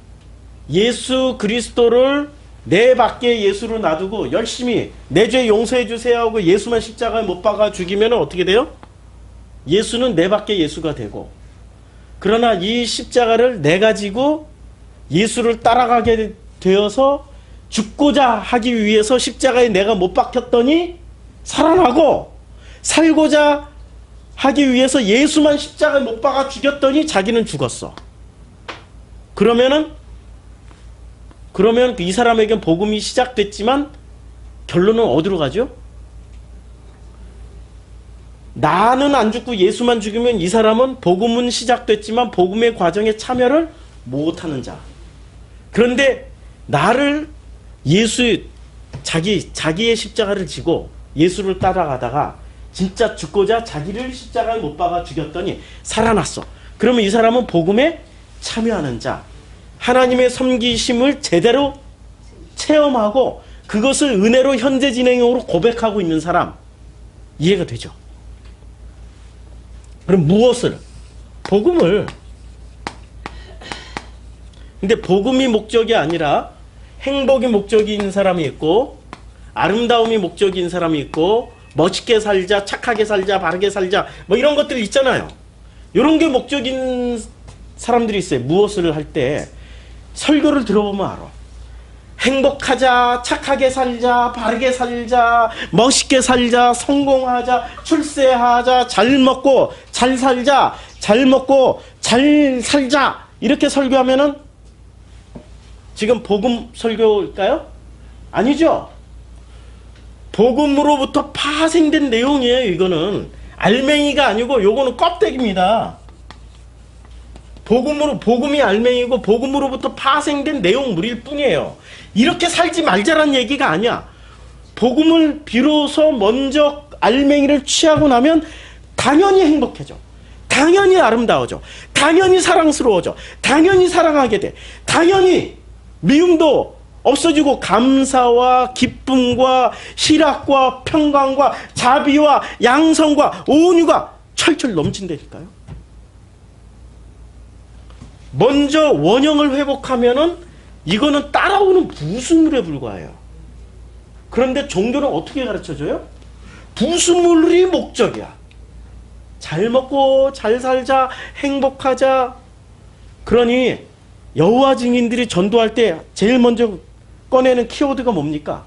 예수 그리스도를 내 밖에 예수로 놔두고 열심히 내 죄 용서해 주세요 하고 예수만 십자가에 못 박아 죽이면 어떻게 돼요? 예수는 내 밖에 예수가 되고, 그러나 이 십자가를 내가 지고 예수를 따라가게 되어서 죽고자 하기 위해서 십자가에 내가 못 박혔더니 살아나고, 살고자 하기 위해서 예수만 십자가에 못 박아 죽였더니 자기는 죽었어. 그러면 이 사람에겐 복음이 시작됐지만 결론은 어디로 가죠? 나는 안 죽고 예수만 죽이면 이 사람은 복음은 시작됐지만 복음의 과정에 참여를 못하는 자. 그런데 나를 자기의 십자가를 지고 예수를 따라가다가 진짜 죽고자 자기를 십자가에 못 박아 죽였더니 살아났어. 그러면 이 사람은 복음에 참여하는 자. 하나님의 섬기심을 제대로 체험하고 그것을 은혜로 현재 진행형으로 고백하고 있는 사람. 이해가 되죠? 그럼 무엇을? 복음을. 근데 복음이 목적이 아니라 행복이 목적인 사람이 있고 아름다움이 목적인 사람이 있고 멋있게 살자, 착하게 살자, 바르게 살자 뭐 이런 것들 있잖아요. 이런 게 목적인 사람들이 있어요. 무엇을 할 때 설교를 들어보면 알아. 행복하자, 착하게 살자, 바르게 살자, 멋있게 살자, 성공하자, 출세하자, 잘 먹고 잘 살자, 잘 먹고 잘 살자 이렇게 설교하면은 지금 복음 설교일까요? 아니죠. 복음으로부터 파생된 내용이에요. 이거는 알맹이가 아니고 요거는 껍데기입니다. 복음이 알맹이고 복음으로부터 파생된 내용물일 뿐이에요. 이렇게 살지 말자란 얘기가 아니야. 복음을 비로소 먼저 알맹이를 취하고 나면 당연히 행복해져. 당연히 아름다워져. 당연히 사랑스러워져. 당연히 사랑하게 돼. 당연히 미움도 없어지고 감사와 기쁨과 희락과 평강과 자비와 양성과 온유가 철철 넘친다니까요. 먼저 원형을 회복하면은 이거는 따라오는 부수물에 불과해요. 그런데 종교는 어떻게 가르쳐줘요? 부수물이 목적이야. 잘 먹고 잘 살자, 행복하자. 그러니 여호와 증인들이 전도할 때 제일 먼저 꺼내는 키워드가 뭡니까?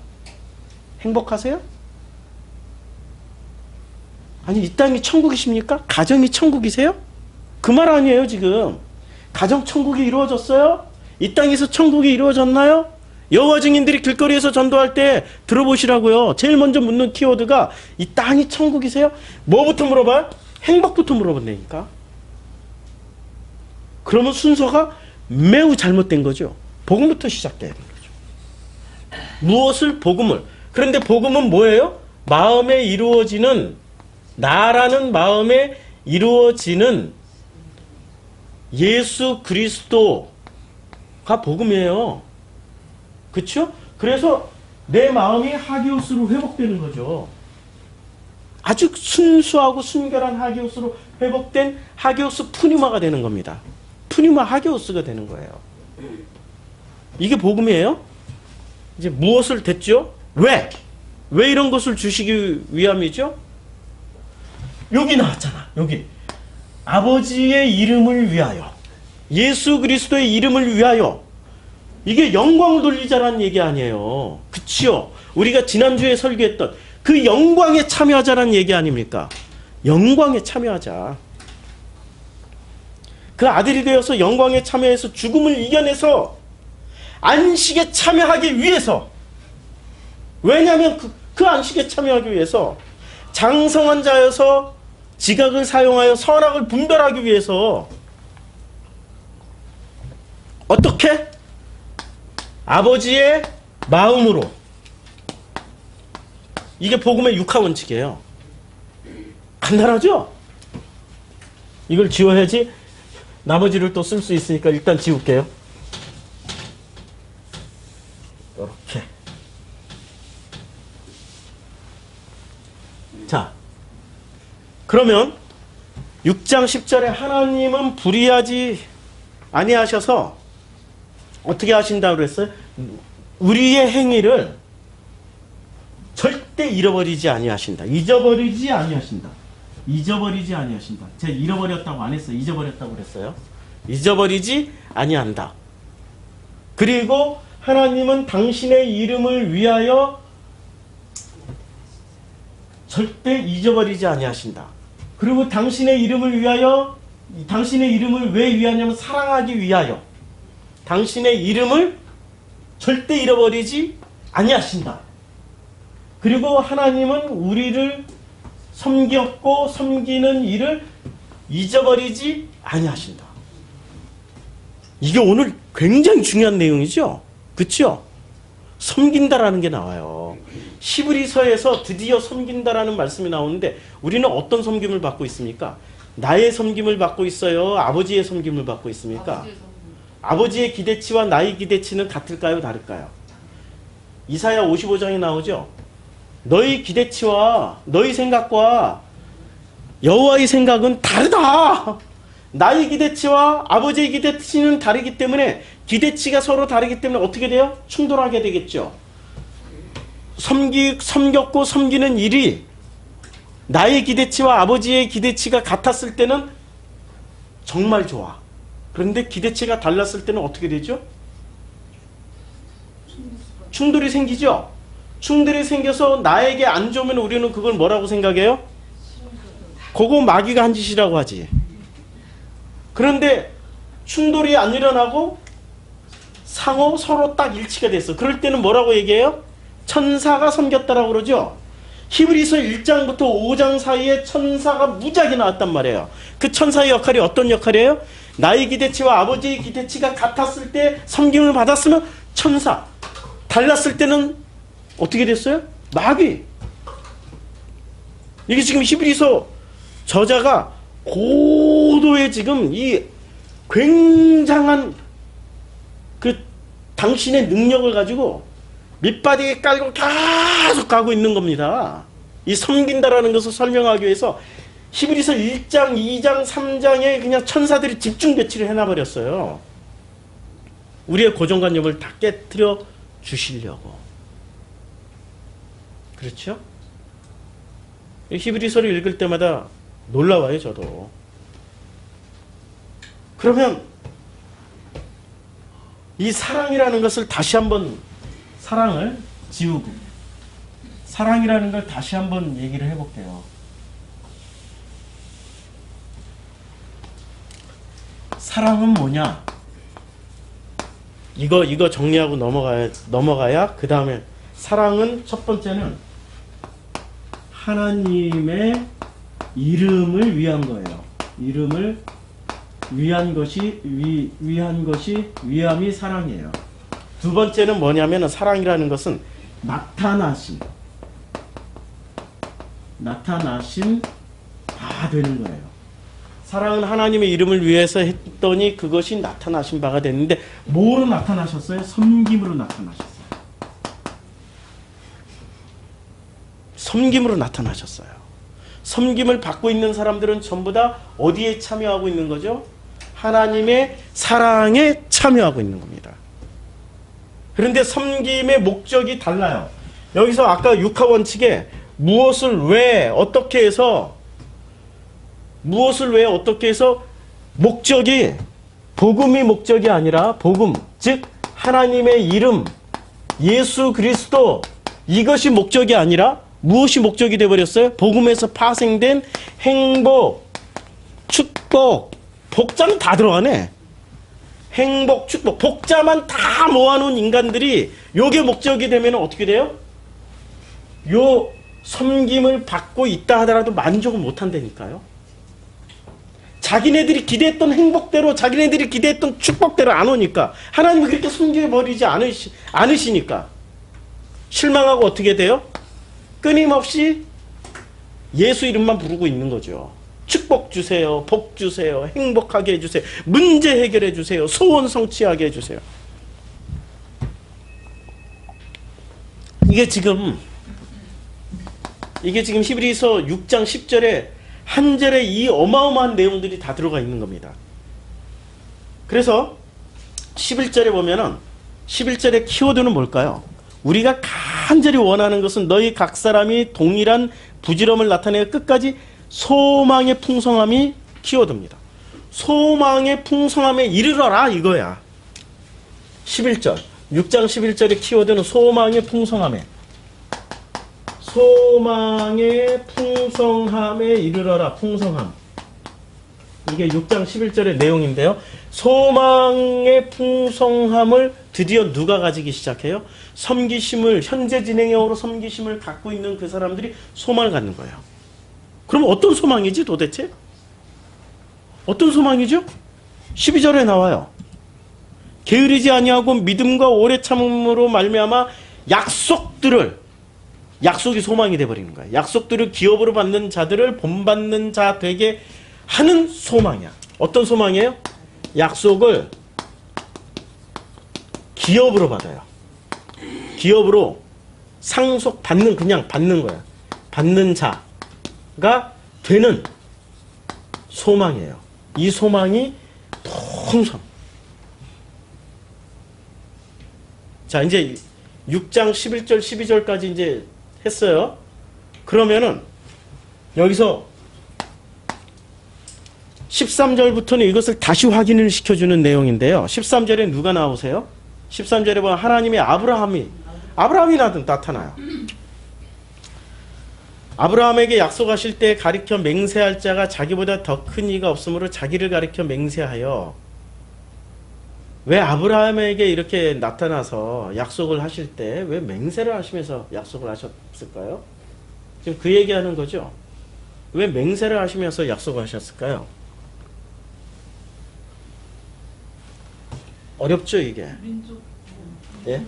행복하세요? 아니 이 땅이 천국이십니까? 가정이 천국이세요? 그 말 아니에요 지금. 가정 천국이 이루어졌어요? 이 땅에서 천국이 이루어졌나요? 여호와 증인들이 길거리에서 전도할 때 들어보시라고요. 제일 먼저 묻는 키워드가 이 땅이 천국이세요? 뭐부터 물어봐요? 행복부터 물어본다니까. 그러면 순서가 매우 잘못된 거죠. 복음부터 시작돼야 되는 거죠. 무엇을? 복음을. 그런데 복음은 뭐예요? 마음에 이루어지는, 나라는 마음에 이루어지는 예수 그리스도가 복음이에요. 그렇죠? 그래서 내 마음이 하기오스로 회복되는 거죠. 아주 순수하고 순결한 하기오스로 회복된 하기오스 푸뉴마가 되는 겁니다. 푸뉴마 하기오스가 되는 거예요. 이게 복음이에요? 이제 무엇을 됐죠? 왜? 왜 이런 것을 주시기 위함이죠? 여기 나왔잖아. 여기. 아버지의 이름을 위하여, 예수 그리스도의 이름을 위하여. 이게 영광을 돌리자라는 얘기 아니에요. 그치요? 우리가 지난주에 설교했던 그 영광에 참여하자라는 얘기 아닙니까? 영광에 참여하자. 그 아들이 되어서 영광에 참여해서 죽음을 이겨내서 안식에 참여하기 위해서. 왜냐하면 그 안식에 참여하기 위해서 장성한 자여서 지각을 사용하여 선악을 분별하기 위해서 어떻게? 아버지의 마음으로. 이게 복음의 육하 원칙이에요. 간단하죠? 이걸 지워야지 나머지를 또 쓸 수 있으니까 일단 지울게요. 이렇게. 자, 그러면 6장 10절에 하나님은 불의하지 아니하셔서 어떻게 하신다고 그랬어요? 우리의 행위를 절대 잃어버리지 아니하신다. 잊어버리지 아니하신다. 잊어버리지 아니하신다. 제가 잃어버렸다고 안 했어요. 잊어버렸다고 그랬어요. 잊어버리지 아니한다. 그리고 하나님은 당신의 이름을 위하여 절대 잊어버리지 아니하신다. 그리고 당신의 이름을 위하여, 당신의 이름을 왜 위하냐면 사랑하기 위하여 당신의 이름을 절대 잃어버리지 아니하신다. 그리고 하나님은 우리를 섬겼고 섬기는 일을 잊어버리지 아니하신다. 이게 오늘 굉장히 중요한 내용이죠. 그렇죠? 섬긴다라는 게 나와요. 히브리서에서 드디어 섬긴다라는 말씀이 나오는데 우리는 어떤 섬김을 받고 있습니까? 나의 섬김을 받고 있어요? 아버지의 섬김을 받고 있습니까? 아버지의 기대치와 나의 기대치는 같을까요? 다를까요? 이사야 55장에 나오죠. 너희 기대치와 너희 생각과 여호와의 생각은 다르다. 나의 기대치와 아버지의 기대치는 다르기 때문에 기대치가 서로 다르기 때문에 어떻게 돼요? 충돌하게 되겠죠. 섬겼고 섬기는 일이 나의 기대치와 아버지의 기대치가 같았을 때는 정말 좋아. 그런데 기대치가 달랐을 때는 어떻게 되죠? 충돌이 생기죠. 충돌이 생겨서 나에게 안 좋으면 우리는 그걸 뭐라고 생각해요? 그거 마귀가 한 짓이라고 하지. 그런데 충돌이 안 일어나고 상호 서로 딱 일치가 됐어. 그럴 때는 뭐라고 얘기해요? 천사가 섬겼다라고 그러죠. 히브리서 1장부터 5장 사이에 천사가 무지하게 나왔단 말이에요. 그 천사의 역할이 어떤 역할이에요? 나의 기대치와 아버지의 기대치가 같았을 때 섬김을 받았으면 천사, 달랐을 때는 어떻게 됐어요? 마귀. 이게 지금 히브리서 저자가 고도의 지금 이 굉장한 그 당신의 능력을 가지고 밑바닥에 깔고 계속 가고 있는 겁니다. 이 섬긴다라는 것을 설명하기 위해서 히브리서 1장, 2장, 3장에 그냥 천사들이 집중 배치를 해놔버렸어요. 우리의 고정관념을 다 깨트려 주시려고. 그렇죠? 히브리서를 읽을 때마다 놀라워요, 저도. 그러면 이 사랑이라는 것을 다시 한번 사랑을 지우고 사랑이라는 걸 다시 한번 얘기를 해볼게요. 사랑은 뭐냐? 이거 정리하고 넘어가야 그 다음에 사랑은 첫 번째는 하나님의 이름을 위한 거예요. 이름을 위한 것이 위함이 사랑이에요. 두 번째는 뭐냐면 사랑이라는 것은 나타나심 바 되는 거예요. 사랑은 하나님의 이름을 위해서 했더니 그것이 나타나신 바가 됐는데 뭐로 나타나셨어요? 섬김으로 나타나셨어요. 섬김으로 나타나셨어요. 섬김을 받고 있는 사람들은 전부 다 어디에 참여하고 있는 거죠? 하나님의 사랑에 참여하고 있는 겁니다. 그런데 섬김의 목적이 달라요. 여기서 아까 육하원칙에 무엇을 왜 어떻게 해서 목적이 복음이 목적이 아니라 복음, 즉 하나님의 이름 예수 그리스도 이것이 목적이 아니라 무엇이 목적이 되어버렸어요? 복음에서 파생된 행복, 축복, 복자는 다 들어가네. 행복, 축복, 복자만 다 모아놓은 인간들이 요게 목적이 되면 어떻게 돼요? 요 섬김을 받고 있다 하더라도 만족을 못한다니까요. 자기네들이 기대했던 행복대로 자기네들이 기대했던 축복대로 안 오니까 하나님이 그렇게 섬겨버리지 않으시니까 실망하고 어떻게 돼요? 끊임없이 예수 이름만 부르고 있는 거죠. 축복 주세요. 복 주세요. 행복하게 해주세요. 문제 해결해 주세요. 소원 성취하게 해주세요. 이게 지금 히브리서 6장 10절에 한 절에 이 어마어마한 내용들이 다 들어가 있는 겁니다. 그래서 11절에 보면은 11절의 키워드는 뭘까요? 우리가 간절히 원하는 것은 너희 각 사람이 동일한 부지런함을 나타내 끝까지 소망의 풍성함이 키워드입니다. 소망의 풍성함에 이르러라 이거야. 11절 6장 11절의 키워드는 소망의 풍성함에 이르러라. 풍성함. 이게 6장 11절의 내용인데요. 소망의 풍성함을 드디어 누가 가지기 시작해요? 섬기심을 현재 진행형으로 섬기심을 갖고 있는 그 사람들이 소망을 갖는 거예요. 그럼 어떤 소망이지 도대체? 어떤 소망이죠? 12절에 나와요. 게으르지 아니하고 믿음과 오래 참음으로 말미암아 약속이 소망이 돼버리는 거야. 약속들을 기업으로 받는 자들을 본받는 자 되게 하는 소망이야. 어떤 소망이에요? 약속을 기업으로 받아요. 기업으로 상속받는, 그냥 받는 거야. 받는 자가 되는 소망이에요. 이 소망이 통성. 자, 이제 6장 11절, 12절까지 이제 했어요. 그러면은 여기서 13절부터는 이것을 다시 확인을 시켜주는 내용인데요. 13절에 누가 나오세요? 13절에 보면 하나님이 아브라함이 나타나요. 아브라함에게 약속하실 때 가리켜 맹세할 자가 자기보다 더 큰 이가 없으므로 자기를 가리켜 맹세하여. 왜 아브라함에게 이렇게 나타나서 약속을 하실 때 왜 맹세를 하시면서 약속을 하셨을까요? 지금 그 얘기하는 거죠. 왜 맹세를 하시면서 약속을 하셨을까요? 어렵죠 이게. 예?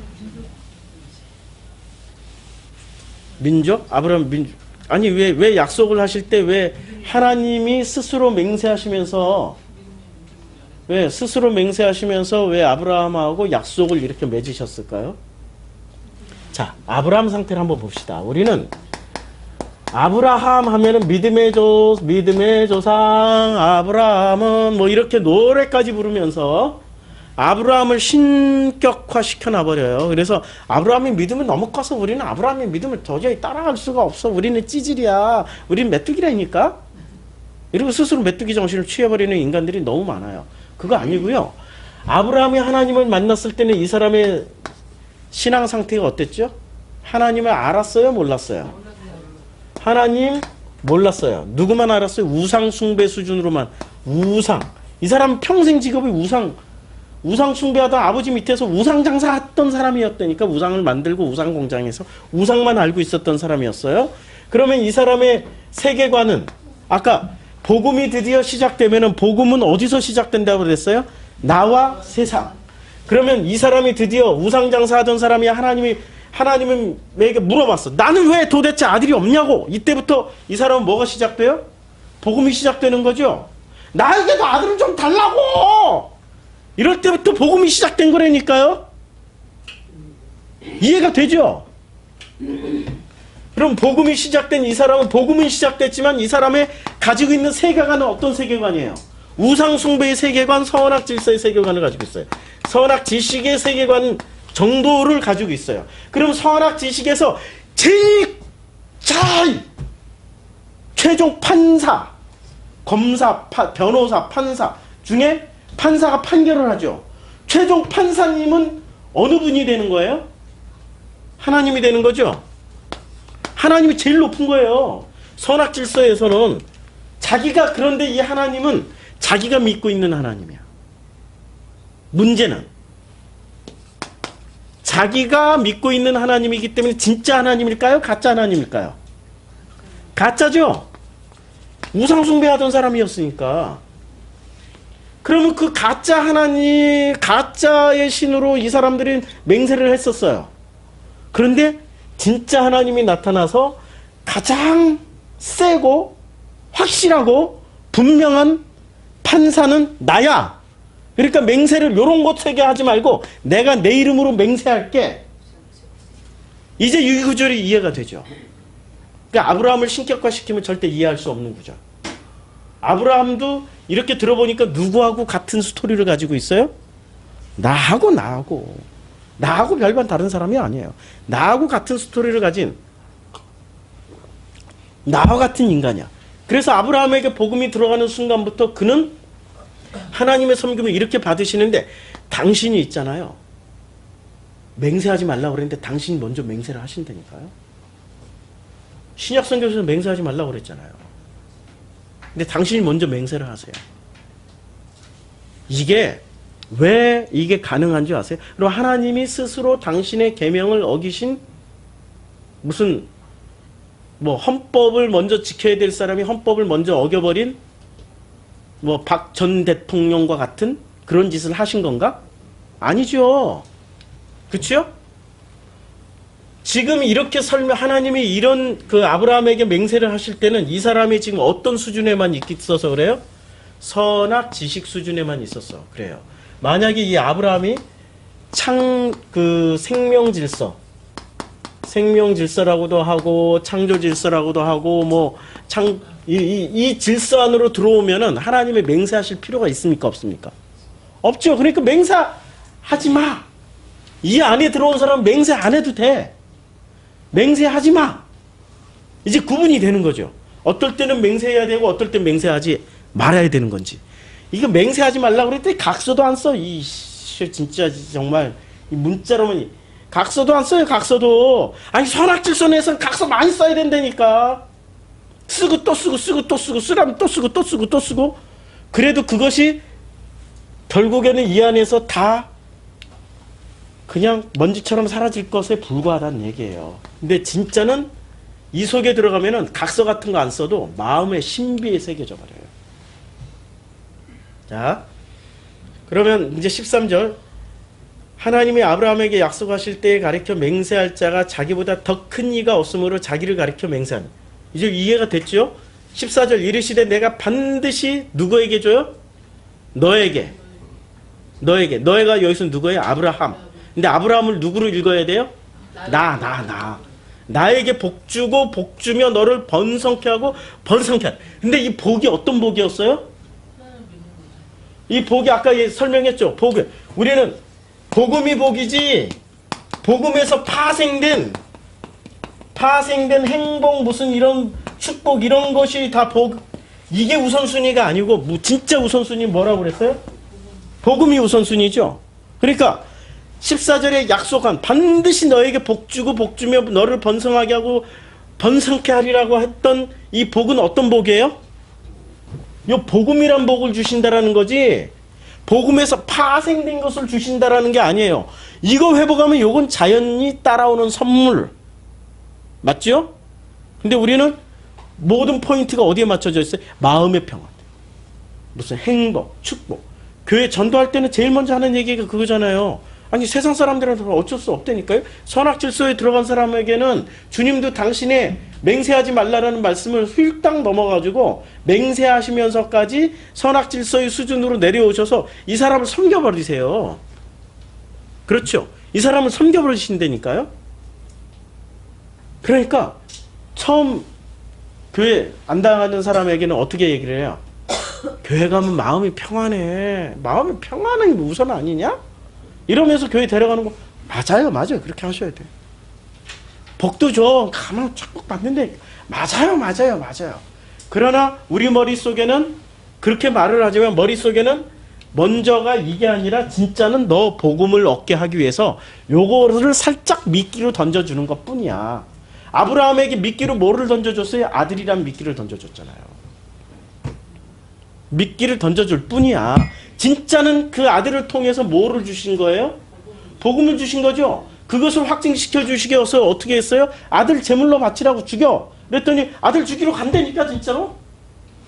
민족? 아브라함 민족? 아니 왜 약속을 하실 때 왜 하나님이 스스로 맹세하시면서 왜 아브라함하고 약속을 이렇게 맺으셨을까요? 자, 아브라함 상태를 한번 봅시다. 우리는 아브라함 하면은 믿음의 조상 아브라함은 뭐 이렇게 노래까지 부르면서 아브라함을 신격화 시켜놔버려요. 그래서 아브라함의 믿음은 너무 커서 우리는 아브라함의 믿음을 도저히 따라갈 수가 없어. 우리는 찌질이야. 우리는 메뚜기라니까. 이러고 스스로 메뚜기 정신을 취해버리는 인간들이 너무 많아요. 그거 아니고요. 아브라함이 하나님을 만났을 때는 이 사람의 신앙 상태가 어땠죠? 하나님을 알았어요? 몰랐어요? 하나님 몰랐어요. 누구만 알았어요? 우상 숭배 수준으로만. 이 사람 평생 직업이 우상 숭배하다 아버지 밑에서 우상 장사했던 사람이었다니까. 우상을 만들고 우상 공장에서 우상만 알고 있었던 사람이었어요. 그러면 이 사람의 세계관은 아까 복음이 드디어 시작되면은 복음은 어디서 시작된다고 그랬어요? 나와 세상. 그러면 이 사람이 드디어 우상 장사하던 사람이 하나님에게 물어봤어. 나는 왜 도대체 아들이 없냐고. 이때부터 이 사람은 뭐가 시작돼요? 복음이 시작되는 거죠. 나에게도 아들을 좀 달라고. 이럴 때부터 복음이 시작된 거라니까요. 이해가 되죠? 그럼 복음이 시작된 이 사람은 복음은 시작됐지만 이 사람의 가지고 있는 세계관은 어떤 세계관이에요? 우상 숭배의 세계관, 서원학 질서의 세계관을 가지고 있어요. 서원학 지식의 세계관 정도를 가지고 있어요. 그럼 서원학 지식에서 제일 최종 판사, 검사, 변호사, 판사 중에 판사가 판결을 하죠. 최종 판사님은 어느 분이 되는 거예요? 하나님이 되는 거죠. 하나님이 제일 높은 거예요. 선악 질서에서는 그런데 이 하나님은 자기가 믿고 있는 하나님이야. 문제는 자기가 믿고 있는 하나님이기 때문에 진짜 하나님일까요? 가짜 하나님일까요? 가짜죠. 우상 숭배하던 사람이었으니까. 그러면 그 가짜 하나님, 가짜의 신으로 이 사람들이 맹세를 했었어요. 그런데 진짜 하나님이 나타나서 가장 세고 확실하고 분명한 판사는 나야. 그러니까 맹세를 요런 것 세게 하지 말고 내가 내 이름으로 맹세할게. 이제 이 구절이 이해가 되죠. 그러니까 아브라함을 신격화시키면 절대 이해할 수 없는 구절. 아브라함도 이렇게 들어보니까 누구하고 같은 스토리를 가지고 있어요? 나하고 별반 다른 사람이 아니에요. 나하고 같은 스토리를 가진 나와 같은 인간이야. 그래서 아브라함에게 복음이 들어가는 순간부터 그는 하나님의 섬김을 이렇게 받으시는데 당신이 있잖아요. 맹세하지 말라고 그랬는데 당신이 먼저 맹세를 하신다니까요. 신약 성경에서 맹세하지 말라고 그랬잖아요. 근데 당신이 먼저 맹세를 하세요. 왜 이게 가능한지 아세요? 그리고 하나님이 스스로 당신의 계명을 어기신 무슨 뭐 헌법을 먼저 지켜야 될 사람이 헌법을 먼저 어겨버린 뭐 박 전 대통령과 같은 그런 짓을 하신 건가? 아니죠. 그렇죠? 지금 이렇게 하나님이 이런 그 아브라함에게 맹세를 하실 때는 이 사람이 지금 어떤 수준에만 있어서 그래요? 선악 지식 수준에만 있었어. 그래요. 만약에 이 아브라함이 생명 질서라고도 하고 창조 질서라고도 하고 뭐 이 질서 안으로 들어오면은 하나님의 맹세하실 필요가 있습니까? 없습니까? 없죠. 그러니까 맹세하지 마. 이 안에 들어온 사람은 맹세 안 해도 돼. 맹세하지 마. 이제 구분이 되는 거죠. 어떨 때는 맹세해야 되고 어떨 때는 맹세하지 말아야 되는 건지. 이거 맹세하지 말라고 그랬더니 각서도 안 써. 진짜 정말 이 문자로만 각서도 안 써요. 각서도. 아니 선악질서에서는 각서 많이 써야 된다니까. 쓰고 또 쓰고 쓰고 또 쓰고 쓰라면 또 쓰고 또 쓰고 또 쓰고. 그래도 그것이 결국에는 이 안에서 다 그냥 먼지처럼 사라질 것에 불과하다는 얘기예요. 근데 진짜는 이 속에 들어가면은 각서 같은 거 안 써도 마음의 신비에 새겨져 버려요. 자, 그러면 이제 13절. 하나님이 아브라함에게 약속하실 때에 가리켜 맹세할 자가 자기보다 더 큰 이가 없으므로 자기를 가리켜 맹세하니. 이제 이해가 됐죠? 14절 이르시되 내가 반드시 누구에게 줘요? 너에게. 너희가 여기서 누구예요? 아브라함. 근데 아브라함을 누구로 읽어야 돼요? 나에게 복 주고 복 주며 너를 번성케 하고 번성케 하라. 근데 이 복이 어떤 복이었어요? 이 복이 아까 설명했죠. 복을 우리는 복음이 복이지 복음에서 파생된 행복 무슨 이런 축복 이런 것이 다 복 이게 우선순위가 아니고 진짜 우선순위 뭐라고 그랬어요? 복음이 우선순위죠. 그러니까 14절에 약속한 반드시 너에게 복 주고 복 주며 너를 번성하게 하고 번성케 하리라고 했던 이 복은 어떤 복이에요? 이 복음이란 복을 주신다라는 거지 복음에서 파생된 것을 주신다라는 게 아니에요. 이거 회복하면 이건 자연히 따라오는 선물. 맞죠? 근데 우리는 모든 포인트가 어디에 맞춰져 있어요? 마음의 평안. 무슨 행복, 축복. 교회 전도할 때는 제일 먼저 하는 얘기가 그거잖아요. 아니 세상 사람들은 어쩔 수 없다니까요. 선악질서에 들어간 사람에게는 주님도 당신의 맹세하지 말라라는 말씀을 훌딱 넘어가지고 맹세하시면서까지 선악질서의 수준으로 내려오셔서 이 사람을 섬겨버리세요. 그렇죠. 이 사람을 섬겨버리신다니까요. 그러니까 처음 교회 안 당하는 사람에게는 어떻게 얘기를 해요? 교회 가면 마음이 평안해. 마음이 평안한 게 우선 아니냐? 이러면서 교회 데려가는 거 맞아요. 그렇게 하셔야 돼요. 복도 줘. 가만 착복 받는데 맞아요. 그러나 우리 머릿속에는 그렇게 말을 하지만 머릿속에는 먼저가 이게 아니라 진짜는 너 복음을 얻게 하기 위해서 요거를 살짝 미끼로 던져주는 것 뿐이야. 아브라함에게 미끼로 뭐를 던져줬어요? 아들이란 미끼를 던져줬잖아요. 미끼를 던져줄 뿐이야. 진짜는 그 아들을 통해서 뭐를 주신 거예요? 복음을 주신 거죠. 그것을 확증시켜 주시기 위해서 어떻게 했어요? 아들 제물로 바치라고 죽여. 그랬더니 아들 죽이러 간다니까 진짜로.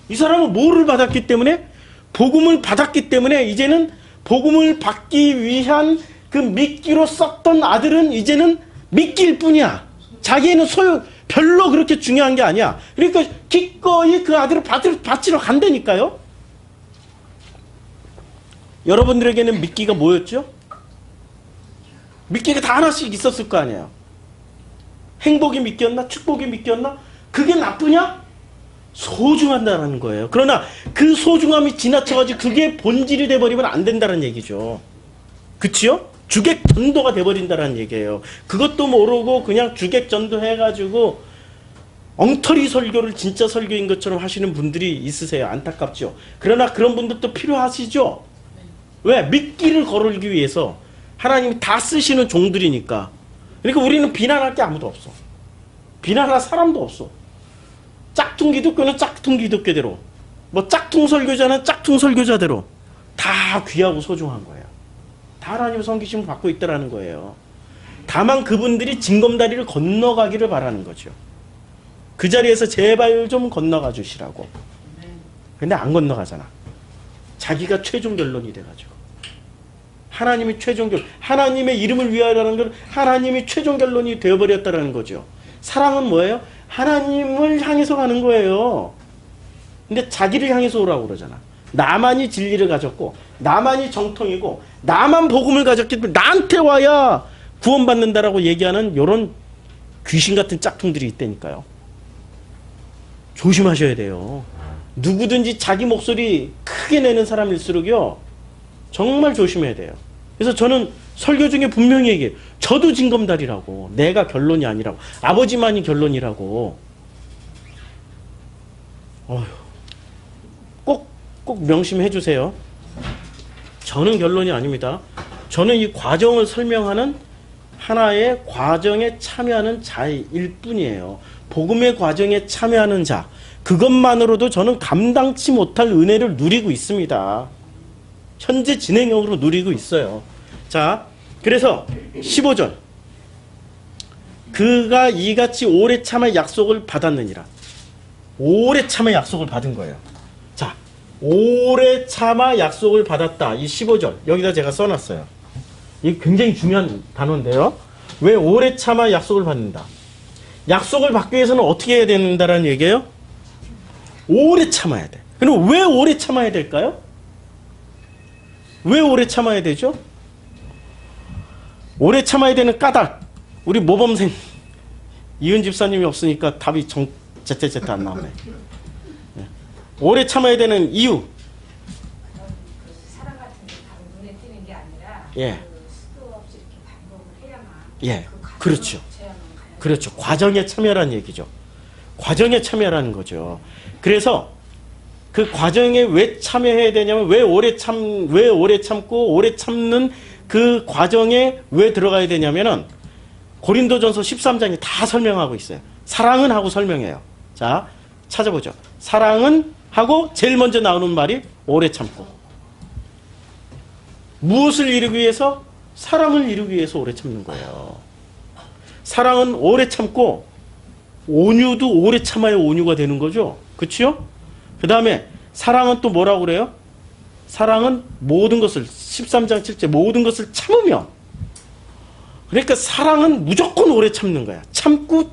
이 사람은 뭐를 받았기 때문에? 복음을 받았기 때문에 이제는 복음을 받기 위한 그 미끼로 썼던 아들은 이제는 미끼일 뿐이야. 자기는 별로 그렇게 중요한 게 아니야. 그러니까 기꺼이 그 아들을 바치러 간다니까요. 여러분들에게는 미끼가 뭐였죠? 미끼가 다 하나씩 있었을 거 아니에요. 행복이 미끼였나? 축복이 미끼였나? 그게 나쁘냐? 소중한다는 거예요. 그러나 그 소중함이 지나쳐가지고 그게 본질이 돼버리면 안 된다는 얘기죠. 그치요? 주객전도가 돼버린다는 얘기예요. 그것도 모르고 그냥 주객전도 해가지고 엉터리 설교를 진짜 설교인 것처럼 하시는 분들이 있으세요. 안타깝죠. 그러나 그런 분들도 필요하시죠. 왜? 미끼를 거르기 위해서. 하나님이 다 쓰시는 종들이니까. 그러니까 우리는 비난할 게 아무도 없어. 비난할 사람도 없어. 짝퉁 기독교는 짝퉁 기독교대로, 뭐 짝퉁 설교자는 짝퉁 설교자대로 다 귀하고 소중한 거예요. 다 하나님의 섬기심을 받고 있다라는 거예요. 다만 그분들이 징검다리를 건너가기를 바라는 거죠. 그 자리에서 제발 좀 건너가 주시라고. 근데 안 건너가잖아. 자기가 최종 결론이 돼가지고. 하나님이 최종 결론, 하나님의 이름을 위하여라는 건 하나님이 최종 결론이 되어버렸다는 거죠. 사랑은 뭐예요? 하나님을 향해서 가는 거예요. 근데 자기를 향해서 오라고 그러잖아. 나만이 진리를 가졌고 나만이 정통이고 나만 복음을 가졌기 때문에 나한테 와야 구원받는다라고 얘기하는 이런 귀신 같은 짝퉁들이 있다니까요. 조심하셔야 돼요. 누구든지 자기 목소리 크게 내는 사람일수록요 정말 조심해야 돼요. 그래서 저는 설교 중에 분명히 얘기해요. 저도 징검다리라고. 내가 결론이 아니라고. 아버지만이 결론이라고. 어휴. 꼭 명심해 주세요. 저는 결론이 아닙니다. 저는 이 과정을 설명하는 하나의 과정에 참여하는 자일 뿐이에요. 복음의 과정에 참여하는 자. 그것만으로도 저는 감당치 못할 은혜를 누리고 있습니다. 현재 진행형으로 누리고 있어요. 자, 그래서 15절. 그가 이같이 오래 참아 약속을 받았느니라. 오래 참아 약속을 받은 거예요. 자, 오래 참아 약속을 받았다. 이 15절. 여기다 제가 써놨어요. 이게 굉장히 중요한 단어인데요. 왜 오래 참아 약속을 받는다? 약속을 받기 위해서는 어떻게 해야 된다는 얘기예요? 오래 참아야 돼. 그럼 왜 오래 참아야 될까요? 왜 오래 참아야 되죠? 오래 참아야 되는 까닭. 우리 모범생 이은 집사님이 없으니까 답이 제때제때 안 나오네. 오래 참아야 되는 이유. 사랑 같은 게 바로 눈에 띄는 게 아니라 예. 수도 없이 이렇게 반복을 해야만 예. 그 그렇죠. 제한을 가야 그렇죠. 과정에 참여라는 얘기죠. 과정에 참여라는 거죠. 그래서 그 과정에 왜 참여해야 되냐면 왜 오래 참고 오래 참는 그 과정에 왜 들어가야 되냐면은 고린도전서 13장이 다 설명하고 있어요. 사랑은 하고 설명해요. 자, 찾아보죠. 사랑은 하고 제일 먼저 나오는 말이 오래 참고. 무엇을 이루기 위해서? 사랑을 이루기 위해서 오래 참는 거예요. 사랑은 오래 참고 온유도 오래 참아야 온유가 되는 거죠. 그렇죠? 그 다음에 사랑은 또 뭐라고 그래요? 사랑은 모든 것을 13장 7절 모든 것을 참으며. 그러니까 사랑은 무조건 오래 참는 거야. 참고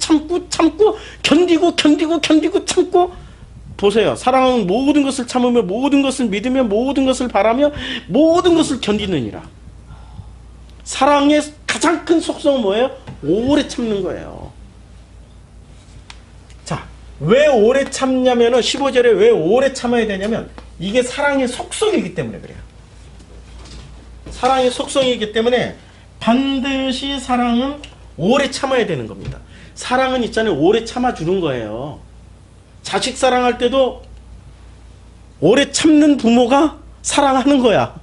견디고 참고. 보세요. 사랑은 모든 것을 참으며 모든 것을 믿으며 모든 것을 바라며 모든 것을 견디느니라. 사랑의 가장 큰 속성은 뭐예요? 오래 참는 거예요. 자, 왜 오래 참냐면은 15절에 왜 오래 참아야 되냐면 이게 사랑의 속성이기 때문에 그래요. 사랑의 속성이기 때문에 반드시 사랑은 오래 참아야 되는 겁니다. 사랑은 있잖아요. 오래 참아주는 거예요. 자식 사랑할 때도 오래 참는 부모가 사랑하는 거야.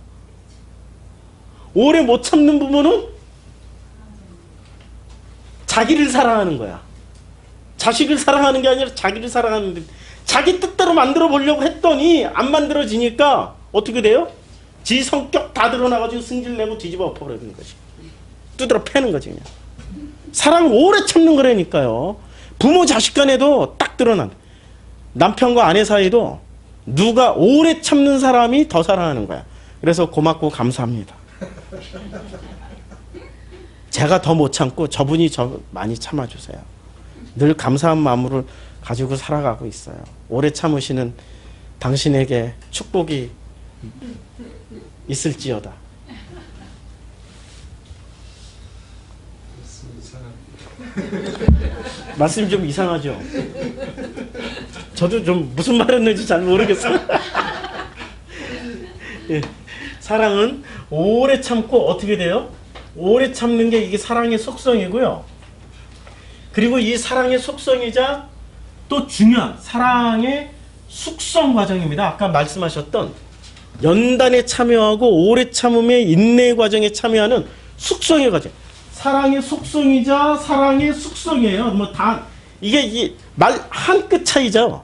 오래 못 참는 부모는 자기를 사랑하는 거야. 자식을 사랑하는 게 아니라 자기를 사랑하는데 자기 뜻대로 만들어 보려고 했더니 안 만들어지니까 어떻게 돼요? 지 성격 다 드러나가지고 승질내고 뒤집어 엎어버리는 거지. 두드러 패는 거지 그냥. 사랑 오래 참는 거라니까요. 부모 자식 간에도 딱 드러난. 남편과 아내 사이도 누가 오래 참는 사람이 더 사랑하는 거야. 그래서 고맙고 감사합니다. 제가 더 못 참고 저분이 저 많이 참아주세요. 늘 감사한 마음을 가지고 살아가고 있어요. 오래 참으시는 당신에게 축복이 있을지어다. 말씀이 좀 이상하죠? 저도 좀 무슨 말했는지 잘 모르겠어요. 예. 사랑은 오래 참고 어떻게 돼요? 오래 참는 게 이게 사랑의 속성이고요. 그리고 이 사랑의 속성이자 또 중요한 사랑의 숙성 과정입니다. 아까 말씀하셨던 연단에 참여하고 오래 참음의 인내 과정에 참여하는 숙성의 과정. 사랑의 속성이자 사랑의 숙성이에요. 뭐 다 이게 말 한 끗 차이죠.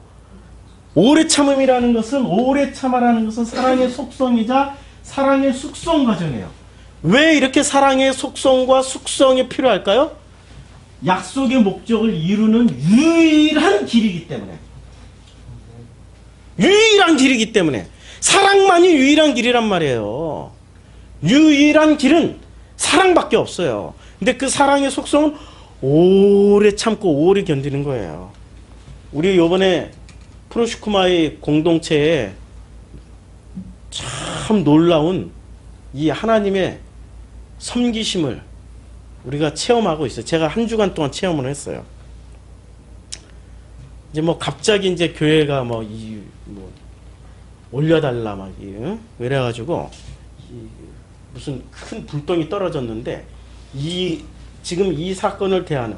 오래 참음이라는 것은 오래 참아라는 것은 사랑의 속성이자 사랑의 숙성 과정이에요. 왜 이렇게 사랑의 속성과 숙성이 필요할까요? 약속의 목적을 이루는 유일한 길이기 때문에. 유일한 길이기 때문에. 사랑만이 유일한 길이란 말이에요. 유일한 길은 사랑밖에 없어요. 근데 그 사랑의 속성은 오래 참고 오래 견디는 거예요. 우리 요번에 프로시쿠마의 공동체에 참 놀라운 이 하나님의 섬기심을 우리가 체험하고 있어요. 제가 한 주간 동안 체험을 했어요. 이제 뭐 갑자기 이제 교회가 뭐 올려달라 막 이래가지고 무슨 큰 불똥이 떨어졌는데 지금 이 사건을 대하는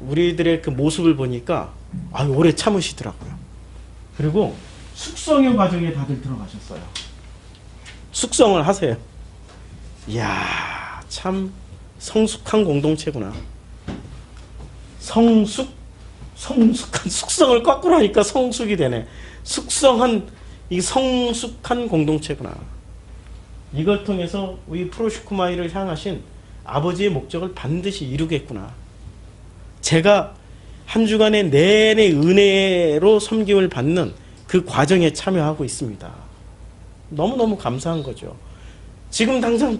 우리들의 그 모습을 보니까 오래 참으시더라고요. 그리고 숙성의 과정에 다들 들어가셨어요. 숙성을 하세요. 이야, 참 성숙한 공동체구나. 성숙한 숙성을 거꾸로 하니까 성숙이 되네. 이 성숙한 공동체구나. 이걸 통해서 우리 프로시쿠마이를 향하신 아버지의 목적을 반드시 이루겠구나. 제가 한 주간의 내내 은혜로 섬김을 받는 그 과정에 참여하고 있습니다. 너무너무 감사한 거죠. 지금 당장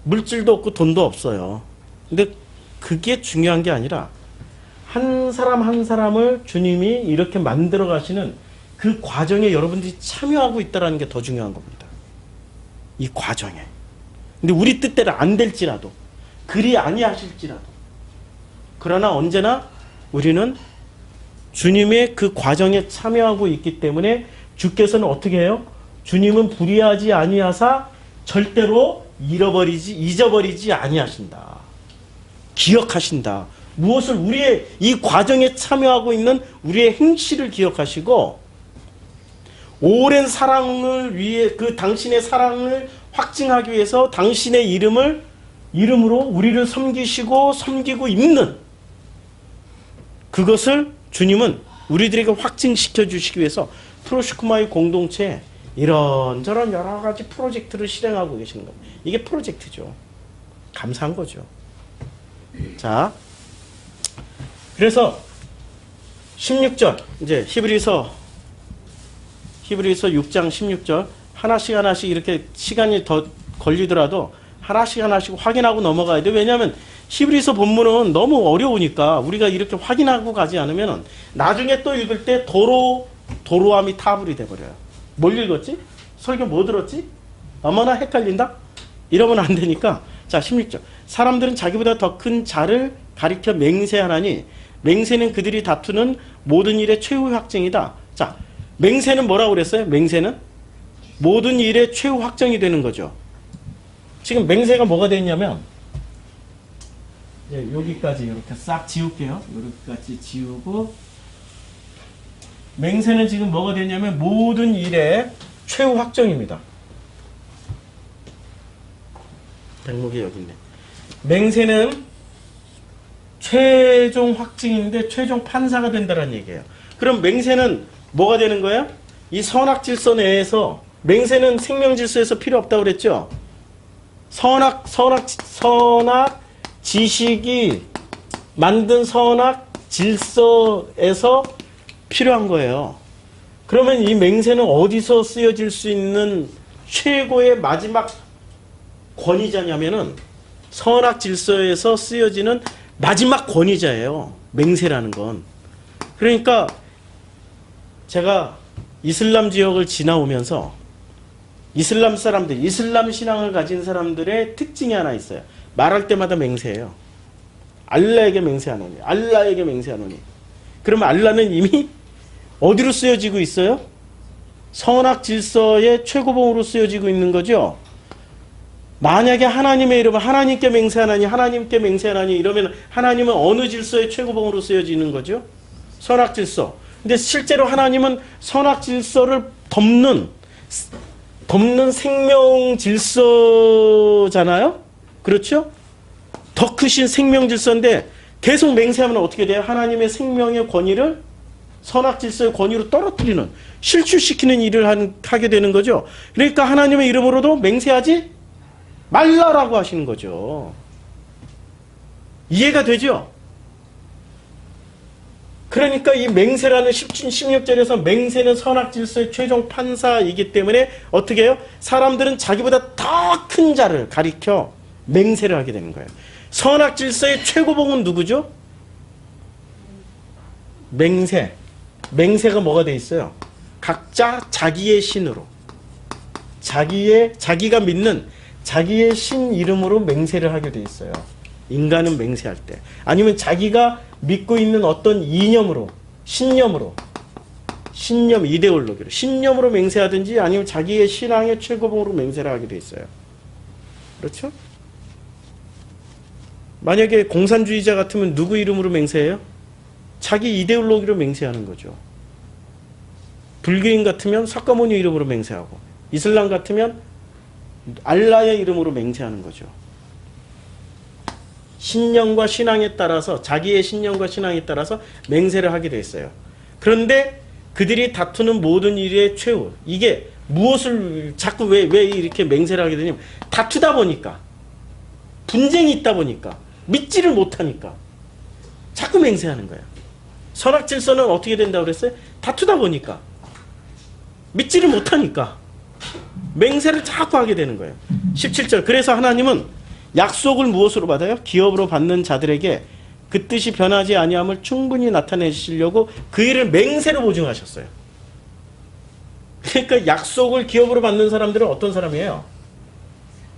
물질도 없고 돈도 없어요. 근데 그게 중요한 게 아니라 한 사람 한 사람을 주님이 이렇게 만들어 가시는 그 과정에 여러분들이 참여하고 있다는 게 더 중요한 겁니다. 이 과정에. 근데 우리 뜻대로 안 될지라도, 그리 아니하실지라도, 그러나 언제나 우리는 주님의 그 과정에 참여하고 있기 때문에 주께서는 어떻게 해요? 주님은 불의하지 아니하사 절대로 잊어버리지 아니하신다. 기억하신다. 무엇을 우리의 이 과정에 참여하고 있는 우리의 행실을 기억하시고 오랜 사랑을 위해 그 당신의 사랑을 확증하기 위해서 당신의 이름으로 우리를 섬기고 있는 그것을 주님은 우리들에게 확증시켜 주시기 위해서 프로시쿠마의 공동체에 이런저런 여러 가지 프로젝트를 실행하고 계시는 겁니다. 이게 프로젝트죠. 감사한 거죠. 자, 그래서 16절 이제 히브리서 6장 16절 하나씩 이렇게 시간이 더 걸리더라도 하나씩 확인하고 넘어가야 돼. 왜냐하면 히브리서 본문은 너무 어려우니까 우리가 이렇게 확인하고 가지 않으면 나중에 또 읽을 때 도로함이 타불이 돼버려요. 뭘 읽었지? 설교 뭐 들었지? 어머나 헷갈린다? 이러면 안 되니까. 자, 16절. 사람들은 자기보다 더 큰 자를 가리켜 맹세하나니 맹세는 그들이 다투는 모든 일의 최후 확정이다. 자, 맹세는 뭐라고 그랬어요? 맹세는 모든 일의 최후 확정이 되는 거죠. 지금 맹세가 뭐가 됐냐면 여기까지 이렇게 싹 지울게요. 여기까지 지우고 맹세는 지금 뭐가 됐냐면 모든 일의 최후 확정입니다. 백목이 여기 있네. 맹세는 최종 확증인데 최종 판사가 된다는 얘기예요. 그럼 맹세는 뭐가 되는 거예요? 이 선악 질서 내에서 맹세는 생명 질서에서 필요 없다고 그랬죠? 선악 지식이 만든 선악 질서에서 필요한 거예요. 그러면 이 맹세는 어디서 쓰여질 수 있는 최고의 마지막 권위자냐면은 선악 질서에서 쓰여지는 마지막 권위자예요. 맹세라는 건. 그러니까 제가 이슬람 지역을 지나오면서 이슬람 신앙을 가진 사람들의 특징이 하나 있어요. 말할 때마다 맹세해요. 알라에게 맹세하노니. 그러면 알라는 이미 어디로 쓰여지고 있어요? 선악 질서의 최고봉으로 쓰여지고 있는 거죠. 만약에 하나님의 이름을 하나님께 맹세하나니 이러면 하나님은 어느 질서의 최고봉으로 쓰여지는 거죠? 선악 질서. 근데 실제로 하나님은 선악 질서를 덮는 생명 질서잖아요? 그렇죠? 더 크신 생명 질서인데 계속 맹세하면 어떻게 돼요? 하나님의 생명의 권위를 선악 질서의 권위로 떨어뜨리는, 실추시키는 일을 하게 되는 거죠. 그러니까 하나님의 이름으로도 맹세하지 말라라고 하시는 거죠. 이해가 되죠? 그러니까 이 맹세라는 16절에서 맹세는 선악질서의 최종 판사이기 때문에 어떻게 해요? 사람들은 자기보다 더 큰 자를 가리켜 맹세를 하게 되는 거예요. 선악질서의 최고봉은 누구죠? 맹세. 맹세가 뭐가 돼 있어요? 각자 자기의 신으로, 자기가 믿는 자기의 신 이름으로 맹세를 하게 돼 있어요. 인간은 맹세할 때. 아니면 자기가 믿고 있는 어떤 이념으로, 신념, 이데올로기로, 신념으로 맹세하든지 아니면 자기의 신앙의 최고봉으로 맹세를 하게 돼 있어요. 그렇죠? 만약에 공산주의자 같으면 누구 이름으로 맹세해요? 자기 이데올로기로 맹세하는 거죠. 불교인 같으면 석가모니 이름으로 맹세하고, 이슬람 같으면 알라의 이름으로 맹세하는 거죠. 신념과 신앙에 따라서, 자기의 신념과 신앙에 따라서 맹세를 하게 돼 있어요. 그런데 그들이 다투는 모든 일의 최후, 이게 무엇을 자꾸 왜 이렇게 맹세를 하게 되냐면, 다투다 보니까, 분쟁이 있다 보니까, 믿지를 못하니까 자꾸 맹세하는 거예요. 선악질서는 어떻게 된다고 그랬어요? 다투다 보니까, 믿지를 못하니까 맹세를 자꾸 하게 되는 거예요. 17절. 그래서 하나님은 약속을 무엇으로 받아요? 기업으로 받는 자들에게 그 뜻이 변하지 아니함을 충분히 나타내시려고 그 일을 맹세로 보증하셨어요. 그러니까 약속을 기업으로 받는 사람들은 어떤 사람이에요?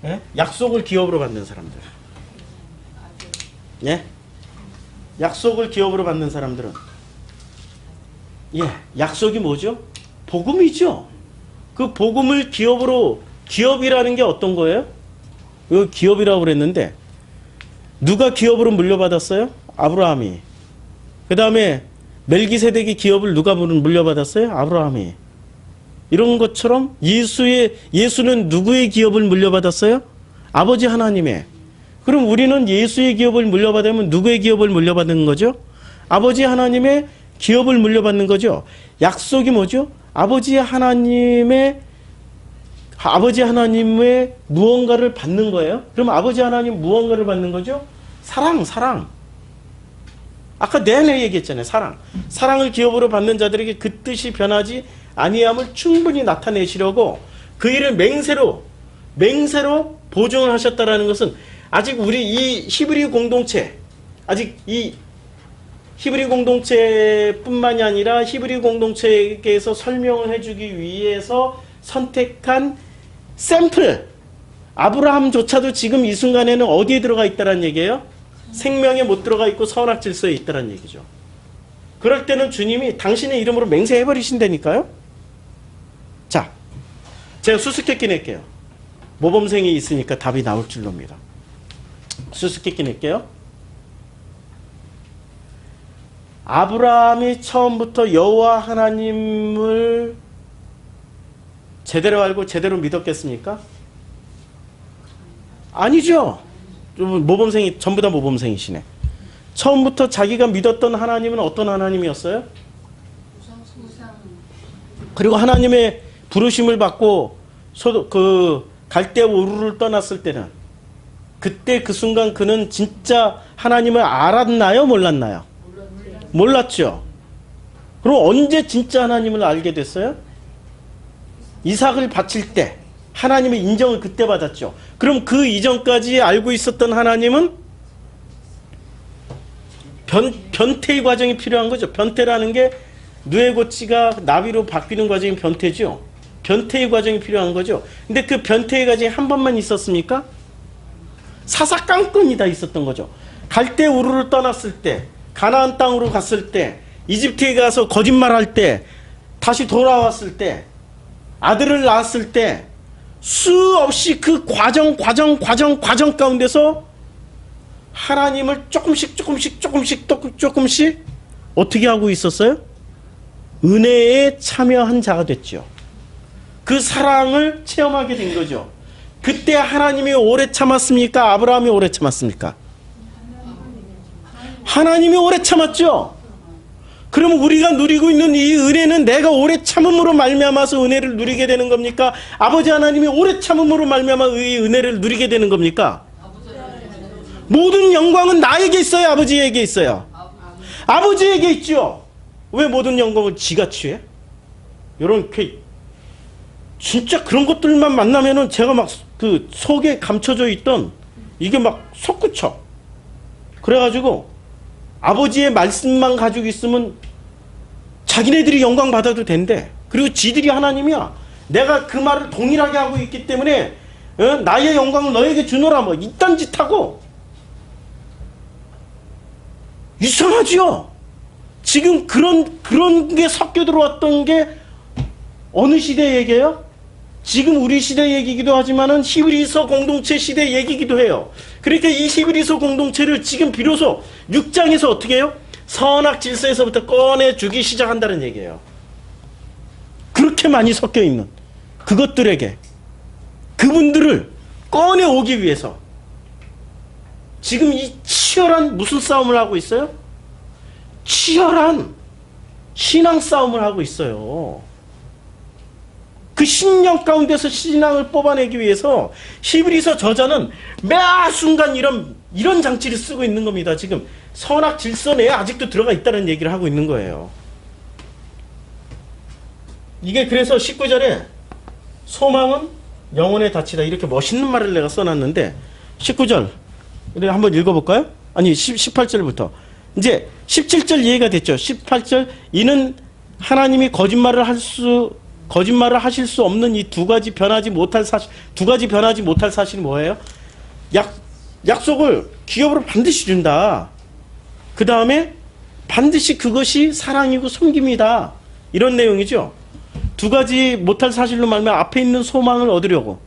예? 약속을 기업으로 받는 사람들. 예? 약속을 기업으로 받는 사람들은, 예, 약속이 뭐죠? 복음이죠. 그 복음을 기업이라는 게 어떤 거예요? 이거 기업이라고 그랬는데, 누가 기업으로 물려받았어요? 아브라함이. 그 다음에 멜기세덱이 기업을 누가 물려받았어요? 아브라함이. 이런 것처럼 예수는 누구의 기업을 물려받았어요? 아버지 하나님의. 그럼 우리는 예수의 기업을 물려받으면 누구의 기업을 물려받는 거죠? 아버지 하나님의 기업을 물려받는 거죠. 약속이 뭐죠? 아버지 하나님의 무언가를 받는 거예요. 그럼 아버지 하나님 무언가를 받는 거죠? 사랑. 아까 내내 얘기했잖아요. 사랑을 기업으로 받는 자들에게 그 뜻이 변하지 아니함을 충분히 나타내시려고 그 일을 맹세로 보증을 하셨다라는 것은, 아직 우리 이 히브리 공동체, 아직 이 히브리 공동체뿐만이 아니라 히브리 공동체에게서 설명을 해주기 위해서 선택한 샘플, 아브라함조차도 지금 이 순간에는 어디에 들어가 있다는 얘기예요? 생명에 못 들어가 있고 선악질서에 있다는 얘기죠. 그럴 때는 주님이 당신의 이름으로 맹세해버리신다니까요. 자, 제가 수수께끼 낼게요. 모범생이 있으니까 답이 나올 줄 놉니다. 수수께끼 낼게요. 아브라함이 처음부터 여호와 하나님을 제대로 알고 제대로 믿었겠습니까? 아니죠. 모범생이 전부 다 모범생이시네. 처음부터 자기가 믿었던 하나님은 어떤 하나님이었어요? 그리고 하나님의 부르심을 받고 갈대아 우르를 떠났을 때는, 그때 그 순간 그는 진짜 하나님을 알았나요? 몰랐나요? 몰랐죠. 그럼 언제 진짜 하나님을 알게 됐어요? 이삭을 바칠 때 하나님의 인정을 그때 받았죠. 그럼 그 이전까지 알고 있었던 하나님은 변태의 과정이 필요한 거죠. 변태라는 게 누에고치가 나비로 바뀌는 과정이 변태죠. 변태의 과정이 필요한 거죠. 근데 그 변태의 과정이 한 번만 있었습니까? 사사건건이 다 있었던 거죠. 갈대 우르를 떠났을 때, 가나안 땅으로 갔을 때, 이집트에 가서 거짓말할 때, 다시 돌아왔을 때, 아들을 낳았을 때, 수없이 그 과정 가운데서 하나님을 조금씩 어떻게 하고 있었어요? 은혜에 참여한 자가 됐죠. 그 사랑을 체험하게 된 거죠. 그때 하나님이 오래 참았습니까? 아브라함이 오래 참았습니까? 하나님이 오래 참았죠. 그러면 우리가 누리고 있는 이 은혜는 내가 오래 참음으로 말미암아서 은혜를 누리게 되는 겁니까? 아버지 하나님이 오래 참음으로 말미암아 이 은혜를 누리게 되는 겁니까? 모든 영광은 나에게 있어요? 아버지에게 있어요? 아버지에게 있죠. 왜 모든 영광을 지가 취해? 이런 진짜 그런 것들만 만나면은 제가 막 그 속에 감춰져 있던 이게 막 솟구쳐. 그래가지고 아버지의 말씀만 가지고 있으면 자기네들이 영광 받아도 된대. 그리고 지들이 하나님이야. 내가 그 말을 동일하게 하고 있기 때문에 나의 영광을 너에게 주노라 뭐 이딴 짓 하고. 이상하죠? 지금 그런 게 섞여 들어왔던 게 어느 시대 얘기예요? 지금 우리 시대 얘기기도 하지만은 히브리서 공동체 시대 얘기기도 해요. 그러니까 이 히브리서 공동체를 지금 비로소 6장에서 어떻게 해요? 선악 질서에서부터 꺼내주기 시작한다는 얘기예요. 그렇게 많이 섞여 있는 그것들에게 그분들을 꺼내오기 위해서 지금 이 치열한 무슨 싸움을 하고 있어요? 치열한 신앙 싸움을 하고 있어요. 그 신령 가운데서 신앙을 뽑아내기 위해서 히브리서 저자는 매 순간 이런 장치를 쓰고 있는 겁니다. 지금 선악 질서 내에 아직도 들어가 있다는 얘기를 하고 있는 거예요. 이게 그래서 19절에 소망은 영혼에 닫히다 이렇게 멋있는 말을 내가 써놨는데 19절 우리 한번 읽어볼까요? 아니 18절부터 이제 17절 이해가 됐죠. 18절 이는 하나님이 거짓말을 하실 수 없는 이 두 가지 변하지 못할 사실이 뭐예요? 약속을 기업으로 반드시 준다. 그 다음에 반드시 그것이 사랑이고 섬김이다. 이런 내용이죠. 두 가지 못할 사실로 말하면 앞에 있는 소망을 얻으려고.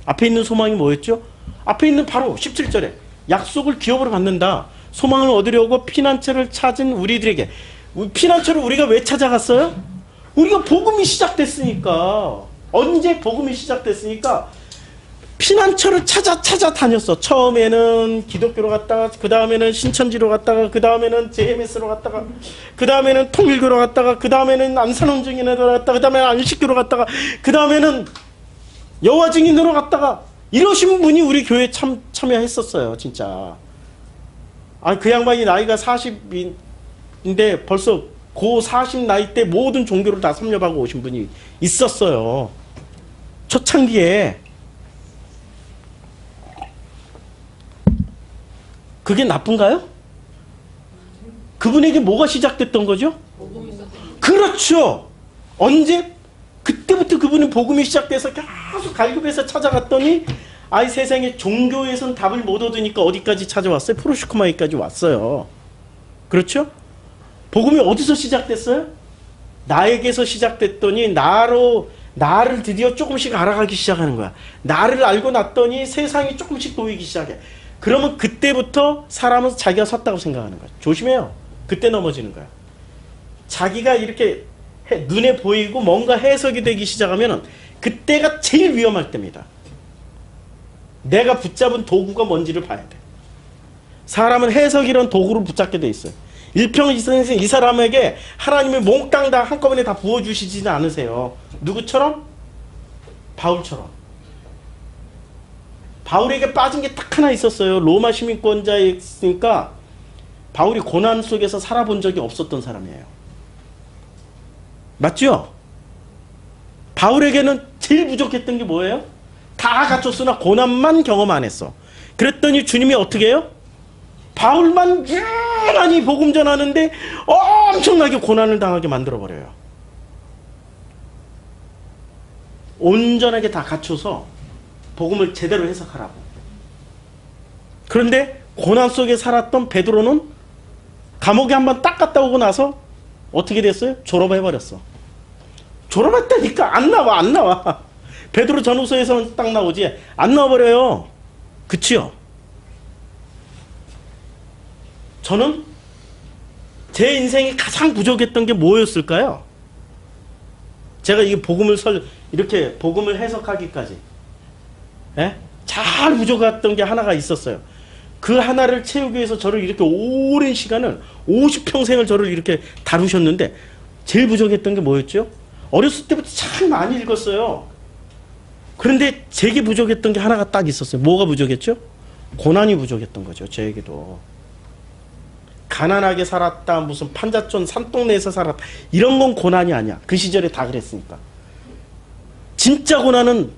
앞에 있는 소망이 뭐였죠? 앞에 있는 바로 17절에 약속을 기업으로 받는다. 소망을 얻으려고 피난처를 찾은 우리들에게. 피난처를 우리가 왜 찾아갔어요? 우리가 복음이 시작됐으니까. 언제 복음이 시작됐으니까 피난처를 찾아 다녔어. 처음에는 기독교로 갔다가 그 다음에는 신천지로 갔다가 그 다음에는 JMS로 갔다가 그 다음에는 통일교로 갔다가 그 다음에는 안산원증인으로 갔다가 그 다음에는 안식교로 갔다가 그 다음에는 여호와증인으로 갔다가 이러신 분이 우리 교회에 참여했었어요. 진짜. 그 양반이 나이가 40인데 벌써 고 40 나이 때 모든 종교를 다 섭렵하고 오신 분이 있었어요. 초창기에. 그게 나쁜가요? 그분에게 뭐가 시작됐던 거죠? 그렇죠. 언제? 그때부터 그분은 복음이 시작돼서 계속 갈급해서 찾아갔더니 세상에 종교에선 답을 못 얻으니까 어디까지 찾아왔어요? 프로시코마이까지 왔어요. 그렇죠? 복음이 어디서 시작됐어요? 나에게서 시작됐더니 나를 드디어 조금씩 알아가기 시작하는 거야. 나를 알고 났더니 세상이 조금씩 보이기 시작해. 그러면 그때부터 사람은 자기가 섰다고 생각하는 거야. 조심해요. 그때 넘어지는 거야. 자기가 이렇게 눈에 보이고 뭔가 해석이 되기 시작하면 그때가 제일 위험할 때입니다. 내가 붙잡은 도구가 뭔지를 봐야 돼. 사람은 해석이란 도구를 붙잡게 돼 있어요. 일평이선에서 이 사람에게 하나님의 몽땅 다 한꺼번에 다 부어주시지는 않으세요. 누구처럼? 바울처럼. 바울에게 빠진 게 딱 하나 있었어요. 로마 시민권자였으니까 바울이 고난 속에서 살아본 적이 없었던 사람이에요. 맞죠? 바울에게는 제일 부족했던 게 뭐예요? 다 갖췄으나 고난만 경험 안 했어. 그랬더니 주님이 어떻게 해요? 바울만 유난히 복음 전하는데 엄청나게 고난을 당하게 만들어버려요. 온전하게 다 갖춰서 복음을 제대로 해석하라고. 그런데 고난 속에 살았던 베드로는 감옥에 한번 딱 갔다 오고 나서 어떻게 됐어요? 졸업해버렸어. 졸업했다니까 안 나와. 베드로 전후서에서는 딱 나오지 안 나와버려요. 그치요? 저는 제 인생이 가장 부족했던 게 뭐였을까요? 제가 이게 이렇게 복음을 해석하기까지 잘 부족했던 게 하나가 있었어요. 그 하나를 채우기 위해서 저를 이렇게 오랜 시간을 50평생을 저를 이렇게 다루셨는데 제일 부족했던 게 뭐였죠? 어렸을 때부터 참 많이 읽었어요. 그런데 제게 부족했던 게 하나가 딱 있었어요. 뭐가 부족했죠? 고난이 부족했던 거죠. 저에게도. 가난하게 살았다, 무슨 판자촌 산동네에서 살았다, 이런 건 고난이 아니야. 그 시절에 다 그랬으니까. 진짜 고난은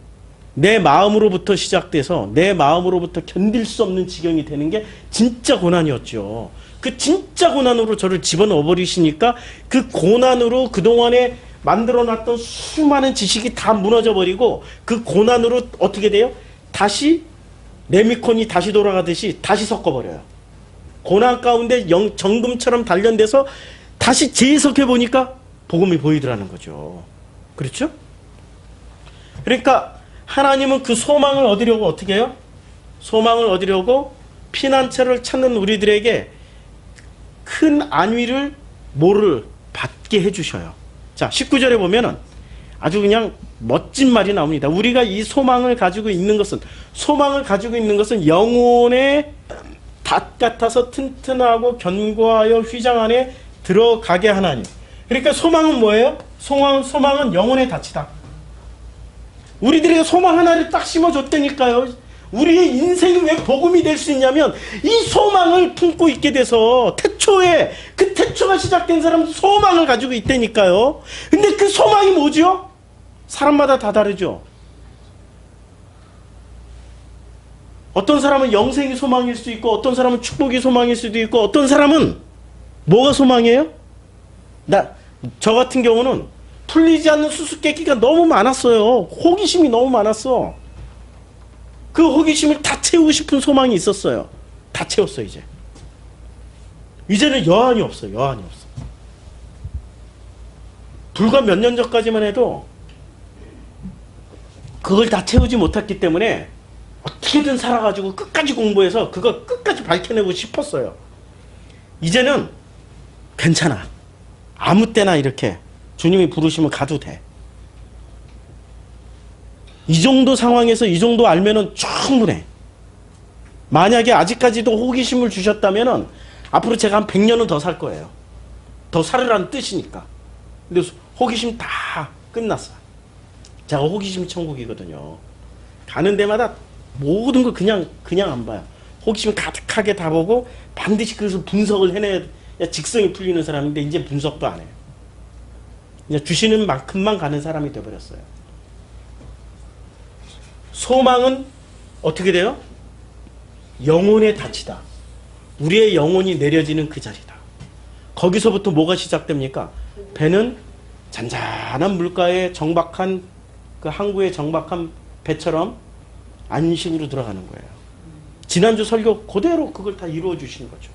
내 마음으로부터 시작돼서 내 마음으로부터 견딜 수 없는 지경이 되는 게 진짜 고난이었죠. 그 진짜 고난으로 저를 집어넣어 버리시니까 그 고난으로 그동안에 만들어놨던 수많은 지식이 다 무너져 버리고 그 고난으로 어떻게 돼요? 다시 레미콘이 다시 돌아가듯이 다시 섞어버려요. 고난 가운데 정금처럼 단련돼서 다시 재해석해 보니까 복음이 보이더라는 거죠. 그렇죠? 그러니까 하나님은 그 소망을 얻으려고 어떻게 해요? 소망을 얻으려고 피난처를 찾는 우리들에게 큰 안위를 뭐를 받게 해주셔요. 자, 19절에 보면은 아주 그냥 멋진 말이 나옵니다. 우리가 이 소망을 가지고 있는 것은, 소망을 가지고 있는 것은 영혼의 닷 같아서 튼튼하고 견고하여 휘장 안에 들어가게 하나님. 그러니까 소망은 뭐예요? 소망은 영혼의 닷이다. 우리들에게 소망 하나를 딱 심어줬다니까요. 우리의 인생이 왜 복음이 될 수 있냐면 이 소망을 품고 있게 돼서 태초에 그 태초가 시작된 사람은 소망을 가지고 있다니까요. 근데 그 소망이 뭐죠? 사람마다 다 다르죠. 어떤 사람은 영생이 소망일 수도 있고 어떤 사람은 축복이 소망일 수도 있고 어떤 사람은 뭐가 소망이에요? 저 같은 경우는 풀리지 않는 수수께끼가 너무 많았어요. 호기심이 너무 많았어. 그 호기심을 다 채우고 싶은 소망이 있었어요. 다 채웠어 이제. 이제는 여한이 없어. 여한이 없어. 불과 몇 년 전까지만 해도 그걸 다 채우지 못했기 때문에 어떻게든 살아가지고 끝까지 공부해서 그거 끝까지 밝혀내고 싶었어요. 이제는 괜찮아. 아무 때나 이렇게 주님이 부르시면 가도 돼. 이 정도 상황에서 이 정도 알면은 충분해. 만약에 아직까지도 호기심을 주셨다면은 앞으로 제가 한 100년은 더 살 거예요. 더 살으라는 뜻이니까. 근데 호기심 다 끝났어. 제가 호기심 천국이거든요. 가는 데마다 모든 걸 그냥 안 봐요. 호기심 가득하게 다 보고 반드시 그래서 분석을 해내야 직성이 풀리는 사람인데 이제 분석도 안 해요. 이제 주시는 만큼만 가는 사람이 되어버렸어요. 소망은 어떻게 돼요? 영혼의 닻이다. 우리의 영혼이 내려지는 그 자리다. 거기서부터 뭐가 시작됩니까? 배는 잔잔한 물가에 정박한 그 항구에 정박한 배처럼 안식으로 들어가는 거예요. 지난주 설교 그대로 그걸 다 이루어 주시는 거죠.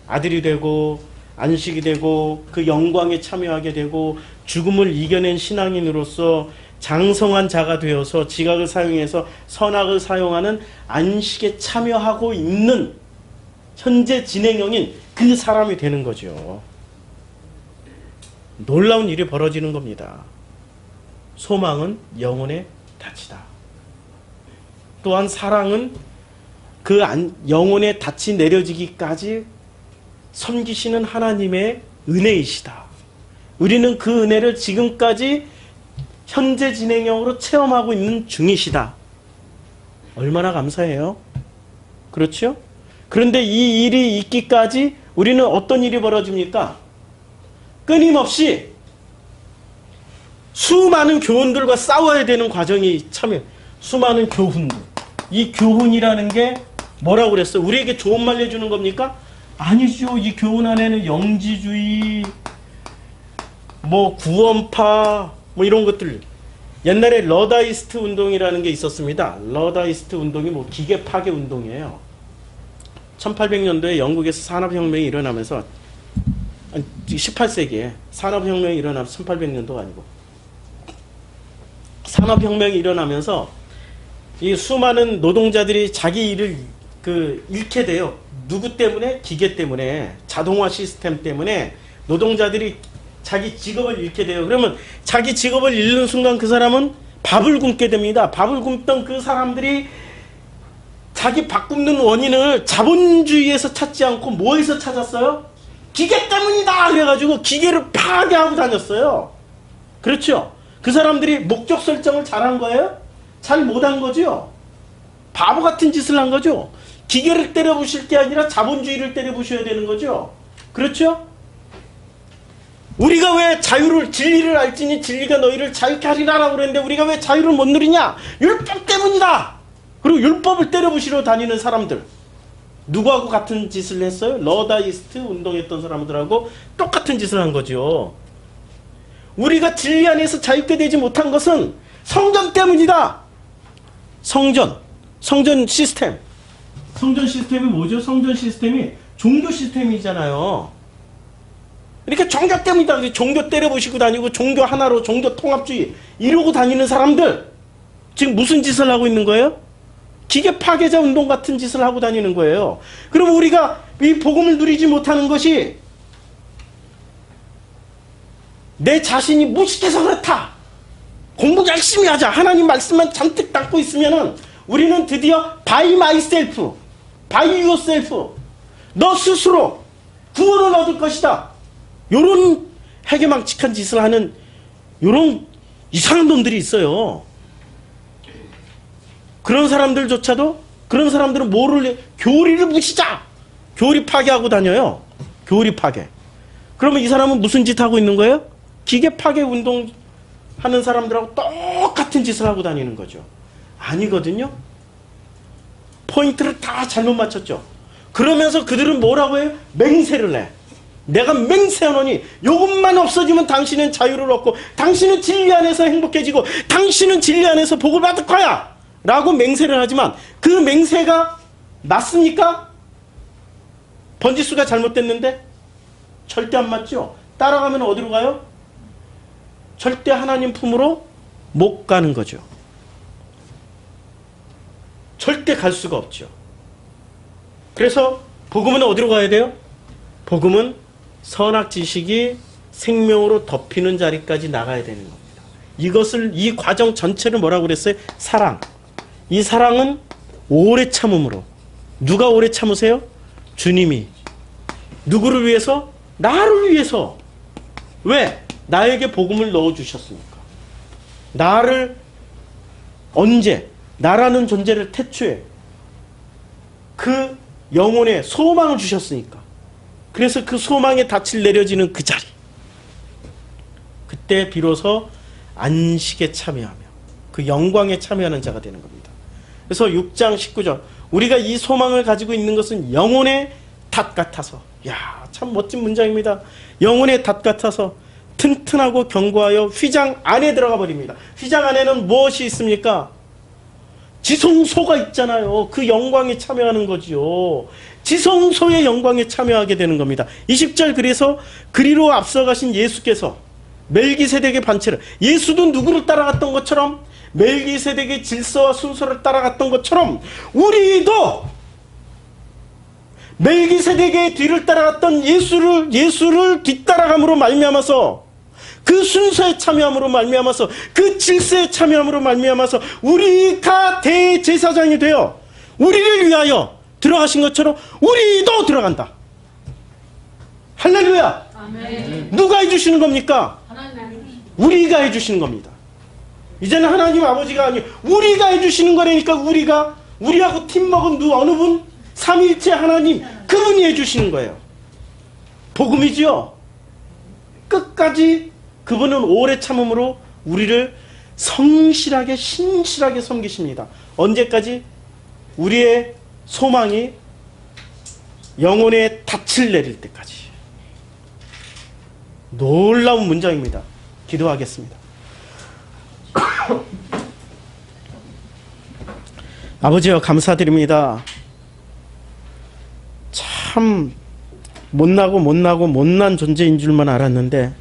아들이 되고 안식이 되고 그 영광에 참여하게 되고 죽음을 이겨낸 신앙인으로서 장성한 자가 되어서 지각을 사용해서 선악을 사용하는 안식에 참여하고 있는 현재 진행형인 그 사람이 되는 거죠. 놀라운 일이 벌어지는 겁니다. 소망은 영혼의 닻이다. 또한 사랑은 그 영혼의 닻이 내려지기까지 섬기시는 하나님의 은혜이시다. 우리는 그 은혜를 지금까지 현재 진행형으로 체험하고 있는 중이시다. 얼마나 감사해요. 그렇죠? 그런데 이 일이 있기까지 우리는 어떤 일이 벌어집니까? 끊임없이 수많은 교훈들과 싸워야 되는 과정이 참여. 수많은 교훈들. 이 교훈이라는 게 뭐라고 그랬어요? 우리에게 좋은 말 해주는 겁니까? 아니죠. 이 교훈 안에는 영지주의, 구원파, 이런 것들. 옛날에 러다이스트 운동이라는 게 있었습니다. 러다이스트 운동이 기계 파괴 운동이에요. 1800년도에 영국에서 산업혁명이 일어나면서 18세기에 산업혁명이 일어나면서 1800년도가 아니고 산업혁명이 일어나면서 이 수많은 노동자들이 자기 일을 잃게 돼요. 누구 때문에? 기계 때문에, 자동화 시스템 때문에 노동자들이 자기 직업을 잃게 돼요. 그러면 자기 직업을 잃는 순간 그 사람은 밥을 굶게 됩니다. 밥을 굶던 그 사람들이 자기 밥 굶는 원인을 자본주의에서 찾지 않고 뭐에서 찾았어요? 기계 때문이다! 그래가지고 기계를 파괴하고 다녔어요. 그렇죠? 그 사람들이 목적 설정을 잘한 거예요? 잘 못한 거죠? 바보 같은 짓을 한 거죠? 기계를 때려부실 게 아니라 자본주의를 때려부셔야 되는 거죠. 그렇죠? 우리가 왜 자유를, 진리를 알지니 진리가 너희를 자유케 하리라라고 그랬는데 우리가 왜 자유를 못 누리냐? 율법 때문이다. 그리고 율법을 때려부시러 다니는 사람들, 누구하고 같은 짓을 했어요? 러다이스트 운동했던 사람들하고 똑같은 짓을 한 거죠. 우리가 진리 안에서 자유케 되지 못한 것은 성전 때문이다. 성전 시스템. 성전 시스템이 뭐죠? 성전 시스템이 종교 시스템이잖아요. 그러니까 종교 때문이다. 종교 때려부시고 다니고 종교 하나로 종교 통합주의 이러고 다니는 사람들 지금 무슨 짓을 하고 있는 거예요? 기계 파괴자 운동 같은 짓을 하고 다니는 거예요. 그럼 우리가 이 복음을 누리지 못하는 것이 내 자신이 무식해서 그렇다. 공부 열심히 하자. 하나님 말씀만 잔뜩 담고 있으면은 우리는 드디어 by myself, by yourself, 너 스스로 구원을 얻을 것이다. 요런 해괴망측한 짓을 하는 요런 이상한 놈들이 있어요. 그런 사람들조차도, 그런 사람들은 뭐를, 교리를 무시자. 교리 파괴하고 다녀요. 교리 파괴. 그러면 이 사람은 무슨 짓 하고 있는 거예요? 기계 파괴 운동 하는 사람들하고 똑같은 짓을 하고 다니는 거죠. 아니거든요. 포인트를 다 잘못 맞췄죠. 그러면서 그들은 뭐라고 해요? 맹세를 해. 내가 맹세하노니 이것만 없어지면 당신은 자유를 얻고 당신은 진리 안에서 행복해지고 당신은 진리 안에서 복을 받을 거야 라고 맹세를 하지만 그 맹세가 맞습니까? 번지수가 잘못됐는데? 절대 안 맞죠? 따라가면 어디로 가요? 절대 하나님 품으로 못 가는 거죠. 절대 갈 수가 없죠. 그래서 복음은 어디로 가야 돼요? 복음은 선악 지식이 생명으로 덮이는 자리까지 나가야 되는 겁니다. 이것을, 이 과정 전체를 뭐라고 그랬어요? 사랑. 이 사랑은 오래 참음으로. 누가 오래 참으세요? 주님이. 누구를 위해서? 나를 위해서. 왜? 나에게 복음을 넣어주셨으니까. 나를 언제? 나라는 존재를 태초에 그 영혼에 소망을 주셨으니까. 그래서 그 소망의 닻을 내려지는 그 자리. 그때 비로소 안식에 참여하며 그 영광에 참여하는 자가 되는 겁니다. 그래서 6장 19절 우리가 이 소망을 가지고 있는 것은 영혼의 닷 같아서, 야, 참 멋진 문장입니다. 영혼의 닷 같아서 튼튼하고 견고하여 휘장 안에 들어가 버립니다. 휘장 안에는 무엇이 있습니까? 지성소가 있잖아요. 그 영광에 참여하는 거지요. 지성소의 영광에 참여하게 되는 겁니다. 20절 그래서 그리로 앞서가신 예수께서 멜기세덱의 반체를, 예수도 누구를 따라갔던 것처럼 멜기세덱의 질서와 순서를 따라갔던 것처럼 우리도 멜기세덱의 뒤를 따라갔던 예수를 뒤따라감으로 말미암아서 그 순서에 참여함으로 말미암아서 그 질서에 참여함으로 말미암아서 우리가 대제사장이 되어 우리를 위하여 들어가신 것처럼 우리도 들어간다. 할렐루야. 아멘. 누가 해주시는 겁니까? 하나님. 우리가 해주시는 겁니다. 이제는 하나님 아버지가 아니에요. 우리가 해주시는 거라니까. 우리하고 팀 먹은 어느 분? 삼위일체 하나님, 그분이 해주시는 거예요. 복음이지요. 끝까지 그분은 오래 참음으로 우리를 성실하게 신실하게 섬기십니다. 언제까지? 우리의 소망이 영혼의 닻을 내릴 때까지. 놀라운 문장입니다. 기도하겠습니다. 아버지여 감사드립니다. 참 못난 존재인 줄만 알았는데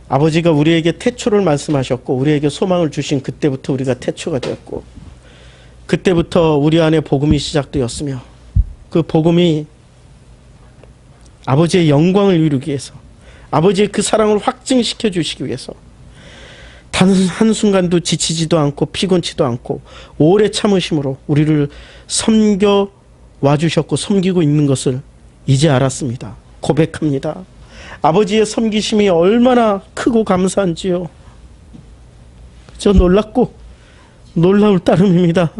아버지가 우리에게 태초를 말씀하셨고 우리에게 소망을 주신 그때부터 우리가 태초가 되었고 그때부터 우리 안에 복음이 시작되었으며 그 복음이 아버지의 영광을 이루기 위해서 아버지의 그 사랑을 확증시켜 주시기 위해서 단 한순간도 지치지도 않고 피곤치도 않고 오래 참으심으로 우리를 섬겨 와주셨고 섬기고 있는 것을 이제 알았습니다. 고백합니다. 아버지의 섬기심이 얼마나 크고 감사한지요. 저 놀랍고 놀라울 따름입니다.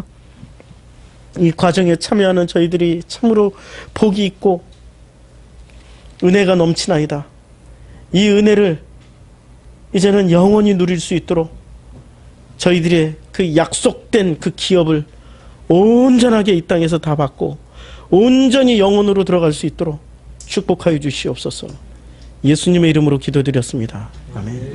이 과정에 참여하는 저희들이 참으로 복이 있고 은혜가 넘치나이다. 이 은혜를 이제는 영원히 누릴 수 있도록 저희들의 그 약속된 그 기업을 온전하게 이 땅에서 다 받고 온전히 영혼으로 들어갈 수 있도록 축복하여 주시옵소서. 예수님의 이름으로 기도드렸습니다. 아멘.